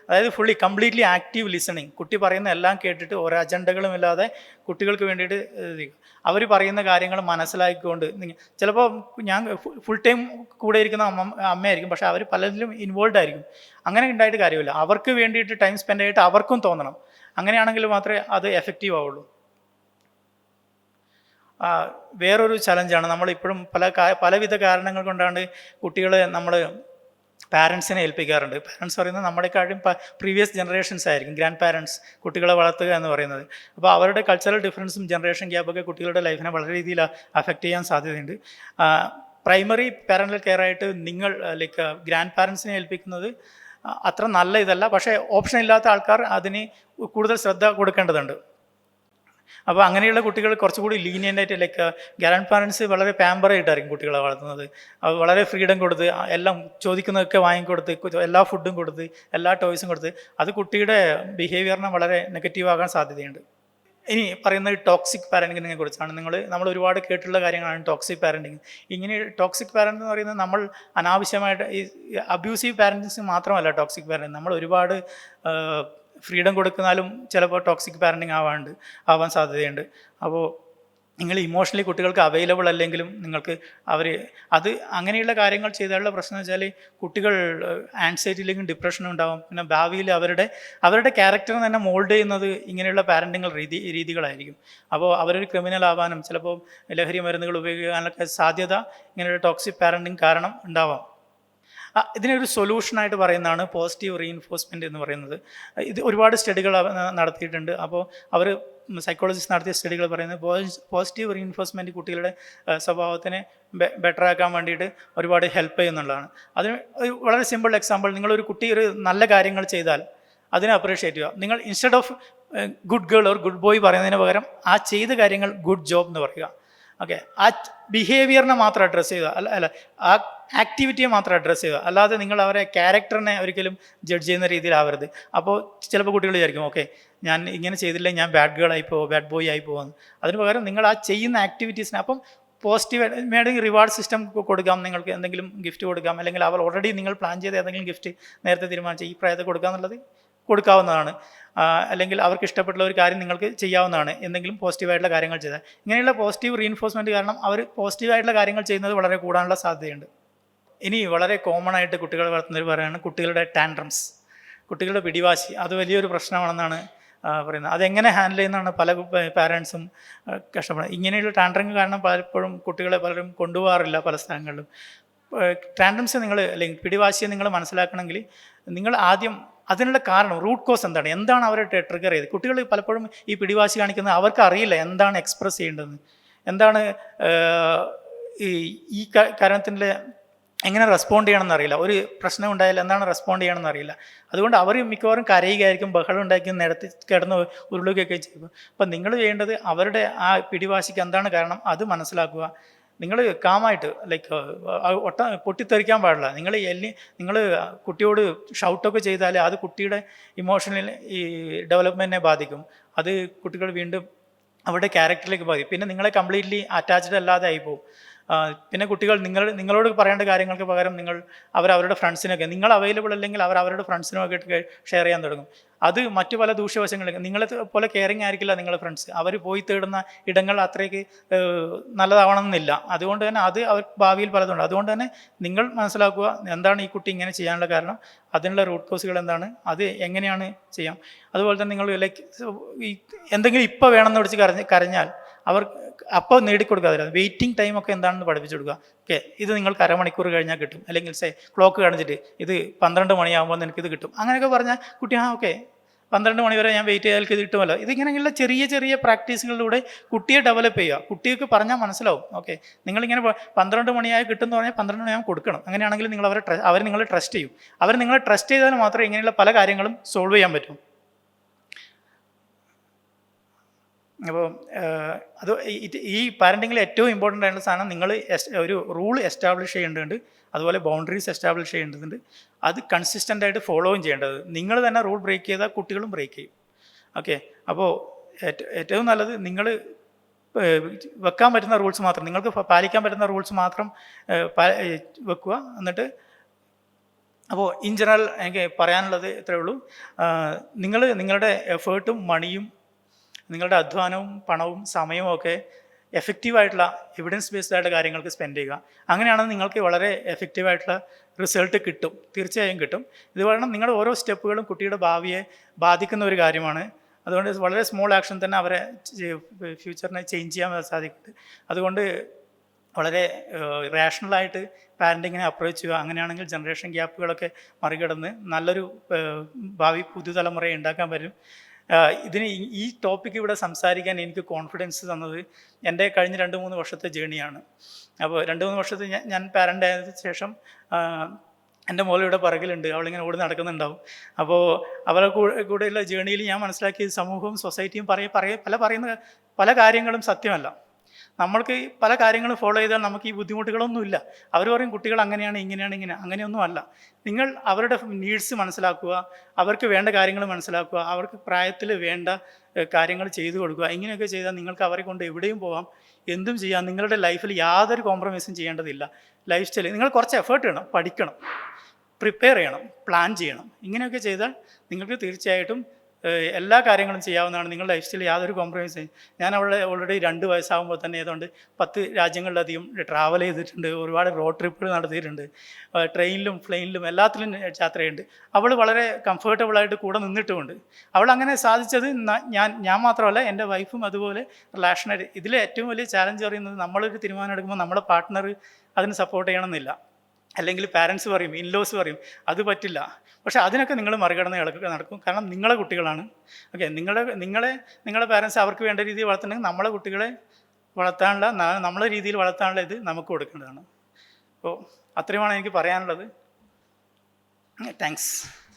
അതായത് ഫുള്ളി കംപ്ലീറ്റ്ലി ആക്റ്റീവ് ലിസണിങ്. കുട്ടി പറയുന്ന എല്ലാം കേട്ടിട്ട് ഒരു അജണ്ടകളും ഇല്ലാതെ കുട്ടികൾക്ക് വേണ്ടിയിട്ട് അവർ പറയുന്ന കാര്യങ്ങൾ മനസ്സിലാക്കിക്കൊണ്ട് ചിലപ്പോൾ ഞാൻ ഫുൾ ടൈം കൂടെ ഇരിക്കുന്ന അമ്മയായിരിക്കും, പക്ഷേ അവർ പലതിലും ഇൻവോൾവ് ആയിരിക്കും. അങ്ങനെ ഉണ്ടായിട്ട് കാര്യമില്ല. അവർക്ക് വേണ്ടിയിട്ട് ടൈം സ്പെൻഡ് ആയിട്ട് അവർക്കും തോന്നണം. അങ്ങനെയാണെങ്കിൽ മാത്രമേ അത് എഫക്റ്റീവ് ആവുള്ളൂ. വേറൊരു ചലഞ്ചാണ്, നമ്മളിപ്പോഴും പലവിധ കാരണങ്ങൾ കൊണ്ടാണ് കുട്ടികളെ നമ്മൾ പാരൻസിനെ ഏൽപ്പിക്കാറുണ്ട്. പാരൻസ് പറയുന്നത് നമ്മുടെക്കാളും പ്രീവിയസ് ജനറേഷൻസ് ആയിരിക്കും, ഗ്രാൻഡ് പാരൻസ് കുട്ടികളെ വളർത്തുക എന്ന് പറയുന്നത്. അപ്പോൾ അവരുടെ കൾച്ചറൽ ഡിഫറൻസും ജനറേഷൻ ഗ്യാപ്പൊക്കെ കുട്ടികളുടെ ലൈഫിനെ വളരെ രീതിയിൽ അഫക്റ്റ് ചെയ്യാൻ സാധ്യതയുണ്ട്. പ്രൈമറി പാരൻ്റൽ കെയർ ആയിട്ട് നിങ്ങൾ ഗ്രാൻഡ് പാരൻസിനെ ഏൽപ്പിക്കുന്നത് അത്ര നല്ല ഇതല്ല. പക്ഷേ ഓപ്ഷൻ ഇല്ലാത്ത ആൾക്കാർ അതിന് കൂടുതൽ ശ്രദ്ധ കൊടുക്കേണ്ടതുണ്ട്. അപ്പോൾ അങ്ങനെയുള്ള കുട്ടികൾ കുറച്ചുകൂടി ലീനിയൻ്റായിട്ട് ഗ്രാൻഡ് പാരൻസ് വളരെ പാമ്പറായിട്ടായിരിക്കും കുട്ടികളെ വളർത്തുന്നത്. വളരെ ഫ്രീഡം കൊടുത്ത് എല്ലാം ചോദിക്കുന്നതൊക്കെ വാങ്ങിക്കൊടുത്ത് എല്ലാ ഫുഡും കൊടുത്ത് എല്ലാ ടോയ്സും കൊടുത്ത് അത് കുട്ടിയുടെ ബിഹേവിയറിനെ വളരെ നെഗറ്റീവ് ആകാൻ സാധ്യതയുണ്ട്. ഇനി പറയുന്നത് ടോക്സിക് പാരൻറ്റിങ്ങിനെ കുറിച്ചാണ്. നമ്മൾ ഒരുപാട് കേട്ടിട്ടുള്ള കാര്യങ്ങളാണ് ടോക്സിക് പാരൻറ്റിങ്. ഇങ്ങനെ ടോക്സിക് പാരൻ്റ് എന്ന് പറയുന്നത് നമ്മൾ അനാവശ്യമായിട്ട് ഈ അബ്യൂസീവ് പാരൻറ്റിങ്സ് മാത്രമല്ല ടോക്സിക് പാരൻറ്റിങ്. നമ്മൾ ഒരുപാട് ഫ്രീഡം കൊടുക്കുന്നാലും ചിലപ്പോൾ ടോക്സിക് പാരൻറ്റിങ് ആവാൻ സാധ്യതയുണ്ട്. അപ്പോൾ നിങ്ങൾ ഇമോഷണലി കുട്ടികൾക്ക് അവൈലബിൾ അല്ലെങ്കിലും നിങ്ങൾക്ക് അങ്ങനെയുള്ള കാര്യങ്ങൾ ചെയ്താലുള്ള പ്രശ്നം എന്ന് വെച്ചാൽ കുട്ടികൾ ആൻസൈറ്റിയിലേക്കും ഡിപ്രഷനും ഉണ്ടാകും. പിന്നെ ഭാവിയിൽ അവരുടെ ക്യാരക്ടറിനെ തന്നെ മോൾഡ് ചെയ്യുന്നത് ഇങ്ങനെയുള്ള പാരൻറ്റിങ് രീതികളായിരിക്കും. അപ്പോൾ അവരൊരു ക്രിമിനൽ ആവാനും ചിലപ്പോൾ ലഹരി മരുന്നുകൾ ഉപയോഗിക്കാനൊക്കെ സാധ്യത ഇങ്ങനെയുള്ള ടോക്സിക് പാരൻറ്റിങ് കാരണം ഉണ്ടാവാം. ഇതിനൊരു സൊല്യൂഷനായിട്ട് പറയുന്നതാണ് പോസിറ്റീവ് റീഇൻഫോഴ്സ്മെൻറ്റ് എന്ന് പറയുന്നത്. ഇത് ഒരുപാട് സ്റ്റഡികൾ നടത്തിയിട്ടുണ്ട്. അപ്പോൾ അവർ സൈക്കോളജിസ്റ്റ് നടത്തിയ സ്റ്റഡികൾ പറയുന്നത് പോസിറ്റീവ് റീഇൻഫോഴ്സ്മെൻറ്റ് കുട്ടികളുടെ സ്വഭാവത്തിനെ ബെറ്ററാക്കാൻ വേണ്ടിയിട്ട് ഒരുപാട് ഹെൽപ്പ് ചെയ്യുന്നുള്ളതാണ്. അതിന് വളരെ സിമ്പിൾ എക്സാമ്പിൾ, നിങ്ങളൊരു കുട്ടി ഒരു നല്ല കാര്യങ്ങൾ ചെയ്താൽ അതിനെ അപ്രീഷിയേറ്റ് ചെയ്യുക. നിങ്ങൾ instead of good girl or good boy പറയുന്നതിന് പകരം ആ ചെയ്ത കാര്യങ്ങൾ ഗുഡ് ജോബ് എന്ന് പറയുക. ഓക്കെ, ആ ബിഹേവിയറിനെ മാത്രം അഡ്രസ്സ് ചെയ്യുക, അല്ല ആ ആക്ടിവിറ്റിയെ മാത്രം അഡ്രസ്സ് ചെയ്യുക. അല്ലാതെ നിങ്ങൾ അവരെ ക്യാരക്ടറിനെ ഒരിക്കലും ജഡ്ജ് ചെയ്യുന്ന രീതിയിലാവരുത്. അപ്പോൾ ചിലപ്പോൾ കുട്ടികൾ വിചാരിക്കും ഓക്കെ ഞാൻ ഇങ്ങനെ ചെയ്തില്ലെങ്കിൽ ഞാൻ ബാഡ് ഗേൾ ആയി പോകും, ബാഡ് ബോയ് ആയി പോകുമെന്ന്. അതിന് പകരം നിങ്ങൾ ആ ചെയ്യുന്ന ആക്ടിവിറ്റീസിന് അപ്പം പോസിറ്റീവ് വേണമെങ്കിൽ റിവാർഡ് സിസ്റ്റം കൊടുക്കാം, നിങ്ങൾക്ക് എന്തെങ്കിലും ഗിഫ്റ്റ് കൊടുക്കാം, അല്ലെങ്കിൽ അവർ ഓൾറെഡി നിങ്ങൾ പ്ലാൻ ചെയ്ത ഏതെങ്കിലും ഗിഫ്റ്റ് നേരത്തെ തീരുമാനിച്ച ഈ പ്രായത്തിൽ കൊടുക്കുക എന്നുള്ളത് കൊടുക്കാവുന്നതാണ്. അല്ലെങ്കിൽ അവർക്ക് ഇഷ്ടപ്പെട്ടുള്ള ഒരു കാര്യം നിങ്ങൾക്ക് ചെയ്യാവുന്നതാണ്, എന്തെങ്കിലും പോസിറ്റീവായിട്ടുള്ള കാര്യങ്ങൾ ചെയ്താൽ. ഇങ്ങനെയുള്ള പോസിറ്റീവ് റീഇൻഫോഴ്സ്മെൻറ്റ് കാരണം അവർ പോസിറ്റീവായിട്ടുള്ള കാര്യങ്ങൾ ചെയ്യുന്നത് വളരെ കൂടാനുള്ള സാധ്യതയുണ്ട്. ഇനി വളരെ കോമൺ ആയിട്ട് കുട്ടികളെ വളർത്തുന്നവർ പറയുകയാണ് കുട്ടികളുടെ ടാൻട്രംസ്, കുട്ടികളുടെ പിടിവാശി. അത് വലിയൊരു പ്രശ്നമാണെന്നാണ് പറയുന്നത്. അതെങ്ങനെ ഹാൻഡിൽ ചെയ്യുന്നതാണ് പല പാരൻസും കഷ്ടപ്പെടുന്നത്. ഇങ്ങനെയുള്ള ടാൻട്രം കാരണം പലപ്പോഴും കുട്ടികളെ പലരും കൊണ്ടുപോകാറില്ല പല സ്ഥലങ്ങളിലും. ടാൻട്രംസ് അല്ലെങ്കിൽ പിടിവാശിയെ നിങ്ങൾ മനസ്സിലാക്കണമെങ്കിൽ നിങ്ങൾ ആദ്യം അതിനുള്ള കാരണം, റൂട്ട് കോസ് എന്താണ് അവരെ ട്രിഗർ ചെയ്ത്. കുട്ടികൾ പലപ്പോഴും ഈ പിടിവാശി കാണിക്കുന്നത് അവർക്ക് അറിയില്ല എന്താണ് എക്സ്പ്രസ് ചെയ്യേണ്ടതെന്ന്, എന്താണ് ഈ കാരണത്തിൻ്റെ എങ്ങനെ റെസ്പോണ്ട് ചെയ്യണമെന്ന് അറിയില്ല. ഒരു പ്രശ്നം ഉണ്ടായാൽ എന്താണ് റെസ്പോണ്ട് ചെയ്യണമെന്ന് അറിയില്ല. അതുകൊണ്ട് അവർ മിക്കവാറും കരയുകയായിരിക്കും, ബഹളം ഉണ്ടാക്കി നിരത്തി കിടന്ന് ഉരുളുകയൊക്കെ ചെയ്യും. അപ്പം നിങ്ങൾ ചെയ്യേണ്ടത് അവരുടെ ആ പിടിവാശിക്ക് എന്താണ് കാരണം അത് മനസ്സിലാക്കുക. നിങ്ങൾ കാമായിട്ട് പൊട്ടിത്തെറിക്കാൻ പാടില്ല. നിങ്ങൾ കുട്ടിയോട് ഷൗട്ടൊക്കെ ചെയ്താൽ അത് കുട്ടിയുടെ ഇമോഷണൽ ഈ ഡെവലപ്മെൻറ്റിനെ ബാധിക്കും. അത് കുട്ടികൾ വീണ്ടും അവരുടെ ക്യാരക്ടറിലേക്ക് ബാധിക്കും. പിന്നെ നിങ്ങളെ കംപ്ലീറ്റ്ലി അറ്റാച്ച്ഡ് അല്ലാതെ ആയിപ്പോവും. പിന്നെ കുട്ടികൾ നിങ്ങളോട് പറയേണ്ട കാര്യങ്ങൾക്ക് പകരം അവരുടെ ഫ്രണ്ട്സിനൊക്കെ, നിങ്ങൾ അവൈലബിൾ അല്ലെങ്കിൽ അവരുടെ ഫ്രണ്ട്സിനൊക്കെ ഷെയർ ചെയ്യാൻ തുടങ്ങും. അത് മറ്റു പല ദൂഷ്യവശങ്ങളിലേക്ക്, നിങ്ങളെ പോലെ കെയറിങ് ആയിരിക്കില്ല നിങ്ങളുടെ ഫ്രണ്ട്സ്. അവർ പോയി തേടുന്ന ഇടങ്ങൾ അത്രയ്ക്ക് നല്ലതാവണമെന്നില്ല. അതുകൊണ്ട് തന്നെ അത് അവർ ഭാവിയിൽ പലതുണ്ട്. അതുകൊണ്ട് തന്നെ നിങ്ങൾ മനസ്സിലാക്കുക എന്താണ് ഈ കുട്ടി ഇങ്ങനെ ചെയ്യാനുള്ള കാരണം, അതിനുള്ള റൂട്ട് കോസുകൾ എന്താണ്, അത് എങ്ങനെയാണ് ചെയ്യാം. അതുപോലെ തന്നെ നിങ്ങൾ ഈ എന്തെങ്കിലും ഇപ്പോൾ വേണമെന്ന് വിളിച്ച് കരഞ്ഞാൽ അവർ അപ്പോൾ നേടിക്കൊടുക്കാതില്ല. വെയിറ്റിംഗ് ടൈമൊക്കെ എന്താണെന്ന് പഠിപ്പിച്ചു കൊടുക്കുക. ഓക്കെ, ഇത് നിങ്ങൾക്ക് അരമണിക്കൂർ കഴിഞ്ഞാൽ കിട്ടും, അല്ലെങ്കിൽ ക്ലോക്ക് കാണിച്ചിട്ട് ഇത് 12 മണിയാകുമ്പോൾ നിനക്കിത് കിട്ടും, അങ്ങനെയൊക്കെ പറഞ്ഞാൽ കുട്ടി ഓക്കെ 12 മണി വരെ ഞാൻ വെയിറ്റ് ചെയ്താൽ ഇത് കിട്ടുമല്ലോ. ഇതിങ്ങനെയുള്ള ചെറിയ ചെറിയ പ്രാക്ടീസുകളിലൂടെ കുട്ടിയെ ഡെവലപ്പ് ചെയ്യുക. കുട്ടിക്ക് പറഞ്ഞാൽ മനസ്സിലാവും. ഓക്കെ, നിങ്ങളിങ്ങനെ 12 മണിയായി കിട്ടുമെന്ന് പറഞ്ഞാൽ 12 മണിയാകുമ്പോൾ കൊടുക്കണം. അങ്ങനെയാണെങ്കിൽ അവർ നിങ്ങളെ ട്രസ്റ്റ് ചെയ്യും. അവർ നിങ്ങളെ ട്രസ്റ്റ് ചെയ്താൽ മാത്രമേ ഇങ്ങനെയുള്ള പല കാര്യങ്ങളും സോൾവ് ചെയ്യാൻ പറ്റും. അപ്പോൾ അത് ഈ പാരൻറ്റിങ്ങിൽ ഏറ്റവും ഇമ്പോർട്ടൻ്റ് ആയിട്ടുള്ള സാധനം നിങ്ങൾ ഒരു റൂൾ എസ്റ്റാബ്ലിഷ് ചെയ്യേണ്ടതുണ്ട്, അതുപോലെ ബൗണ്ടറീസ് എസ്റ്റാബ്ലിഷ് ചെയ്യേണ്ടതുണ്ട്. അത് കൺസിസ്റ്റൻ്റ് ആയിട്ട് ഫോളോയും ചെയ്യേണ്ടത്. നിങ്ങൾ തന്നെ റൂൾ ബ്രേക്ക് ചെയ്താൽ കുട്ടികളും ബ്രേക്ക് ചെയ്യും. ഓക്കെ, അപ്പോൾ ഏറ്റവും നല്ലത് നിങ്ങൾ വെക്കാൻ പറ്റുന്ന റൂൾസ് മാത്രം, നിങ്ങൾക്ക് പാലിക്കാൻ പറ്റുന്ന റൂൾസ് മാത്രം വെക്കുക. എന്നിട്ട് അപ്പോൾ ഇൻ ജനറൽ എനിക്ക് പറയാനുള്ളത് ഇത്രയേ ഉള്ളൂ. നിങ്ങൾ നിങ്ങളുടെ എഫേർട്ടും മണിയും നിങ്ങളുടെ അധ്വാനവും പണവും സമയവും ഒക്കെ എഫക്റ്റീവായിട്ടുള്ള എവിഡൻസ് ബേസ്ഡ് ആയിട്ടുള്ള കാര്യങ്ങൾക്ക് സ്പെൻഡ് ചെയ്യുക. അങ്ങനെയാണെങ്കിൽ നിങ്ങൾക്ക് വളരെ എഫക്റ്റീവായിട്ടുള്ള റിസൾട്ട് കിട്ടും, തീർച്ചയായും കിട്ടും. ഇത് കാരണം നിങ്ങളുടെ ഓരോ സ്റ്റെപ്പുകളും കുട്ടിയുടെ ഭാവിയെ ബാധിക്കുന്ന ഒരു കാര്യമാണ്. അതുകൊണ്ട് വളരെ സ്മോൾ ആക്ഷൻ തന്നെ അവരെ ഫ്യൂച്ചറിനെ ചേഞ്ച് ചെയ്യാൻ സാധിക്കും. അതുകൊണ്ട് വളരെ റാഷണലായിട്ട് പാരൻറ്റിങ്ങിനെ അപ്രോച്ച് ചെയ്യുക. അങ്ങനെയാണെങ്കിൽ ജനറേഷൻ ഗ്യാപ്പുകളൊക്കെ മറികടന്ന് നല്ലൊരു ഭാവി പുതുതലമുറയെ ഉണ്ടാക്കാൻ പറ്റും. ഇതിന് ഈ ടോപ്പിക്ക് ഇവിടെ സംസാരിക്കാൻ എനിക്ക് കോൺഫിഡൻസ് തന്നത് എൻ്റെ കഴിഞ്ഞ 2-3 വർഷത്തെ ജേണിയാണ്. അപ്പോൾ 2-3 വർഷത്തെ ഞാൻ പാരൻ്റ് ആയതിനു ശേഷം എൻ്റെ മോളിവിടെ പിറകിലുണ്ട്, അവളിങ്ങനെ ഓടി നടക്കുന്നുണ്ടാവും. അപ്പോൾ അവരുടെ കൂടെയുള്ള ജേണിയിൽ ഞാൻ മനസ്സിലാക്കിയത് സമൂഹവും സൊസൈറ്റിയും പറയുന്ന പല കാര്യങ്ങളും സത്യമല്ല. നമ്മൾക്ക് പല കാര്യങ്ങളും ഫോളോ ചെയ്താൽ നമുക്ക് ഈ ബുദ്ധിമുട്ടുകളൊന്നുമില്ല. അവർ പറയും കുട്ടികൾ അങ്ങനെയാണ് ഇങ്ങനെയാണ് ഇങ്ങനെ, അങ്ങനെയൊന്നും അല്ല. നിങ്ങൾ അവരുടെ നീഡ്സ് മനസ്സിലാക്കുക, അവർക്ക് വേണ്ട കാര്യങ്ങൾ മനസ്സിലാക്കുക, അവർക്ക് പ്രായത്തിൽ വേണ്ട കാര്യങ്ങൾ ചെയ്തു കൊടുക്കുക. ഇങ്ങനെയൊക്കെ ചെയ്താൽ നിങ്ങൾക്ക് അവരെ കൊണ്ട് എവിടെയും പോകാം, എന്തും ചെയ്യാം. നിങ്ങളുടെ ലൈഫിൽ യാതൊരു കോംപ്രമൈസും ചെയ്യേണ്ടതില്ല. ലൈഫ് സ്റ്റൈൽ നിങ്ങൾ കുറച്ച് എഫേർട്ട് ചെയ്യണം, പഠിക്കണം, പ്രിപ്പയർ ചെയ്യണം, പ്ലാൻ ചെയ്യണം. ഇങ്ങനെയൊക്കെ ചെയ്താൽ നിങ്ങൾക്ക് തീർച്ചയായിട്ടും എല്ലാ കാര്യങ്ങളും ചെയ്യാവുന്നതാണ്. നിങ്ങളുടെ ലൈഫ് സ്റ്റൈൽ യാതൊരു കോംപ്രമൈസ്. ഞാൻ അവിടെ ഓൾറെഡി 2 വയസ്സാകുമ്പോൾ തന്നെ ഏതാണ്ട് 10 രാജ്യങ്ങളിലധികം ട്രാവൽ ചെയ്തിട്ടുണ്ട്, ഒരുപാട് റോഡ് ട്രിപ്പുകൾ നടത്തിയിട്ടുണ്ട്, ട്രെയിനിലും പ്ലെയിനിലും എല്ലാത്തിലും യാത്ര ചെയ്യുന്നുണ്ട്. അവൾ വളരെ കംഫർട്ടബിളായിട്ട് കൂടെ നിന്നിട്ടുമുണ്ട്. അവൾ അങ്ങനെ സാധിച്ചത് ഞാൻ മാത്രമല്ല, എൻ്റെ വൈഫും അതുപോലെ റിലേഷനായിട്ട്. ഇതിലെ ഏറ്റവും വലിയ ചാലഞ്ച് പറയുന്നത് നമ്മളൊരു തീരുമാനം എടുക്കുമ്പോൾ നമ്മുടെ പാർട്ട്ണർ അതിന് സപ്പോർട്ട് ചെയ്യണമെന്നില്ല. അല്ലെങ്കിൽ പാരൻസ് പറയും, ഇൻലോസ് പറയും, അത് പറ്റില്ല. പക്ഷേ അതിനൊക്കെ നിങ്ങൾ മറികടന്ന് നടക്കും. കാരണം നിങ്ങളെ കുട്ടികളാണ്. ഓക്കെ, നിങ്ങളെ പാരൻസ് അവർക്ക് വേണ്ട രീതിയിൽ വളർത്തണമെങ്കിൽ നമ്മളെ കുട്ടികളെ വളർത്താനുള്ള, നമ്മളെ രീതിയിൽ വളർത്താനുള്ള ഇത് നമുക്ക് കൊടുക്കേണ്ടതാണ്. അപ്പോൾ അത്രയുമാണ് എനിക്ക് പറയാനുള്ളത്. താങ്ക്സ്.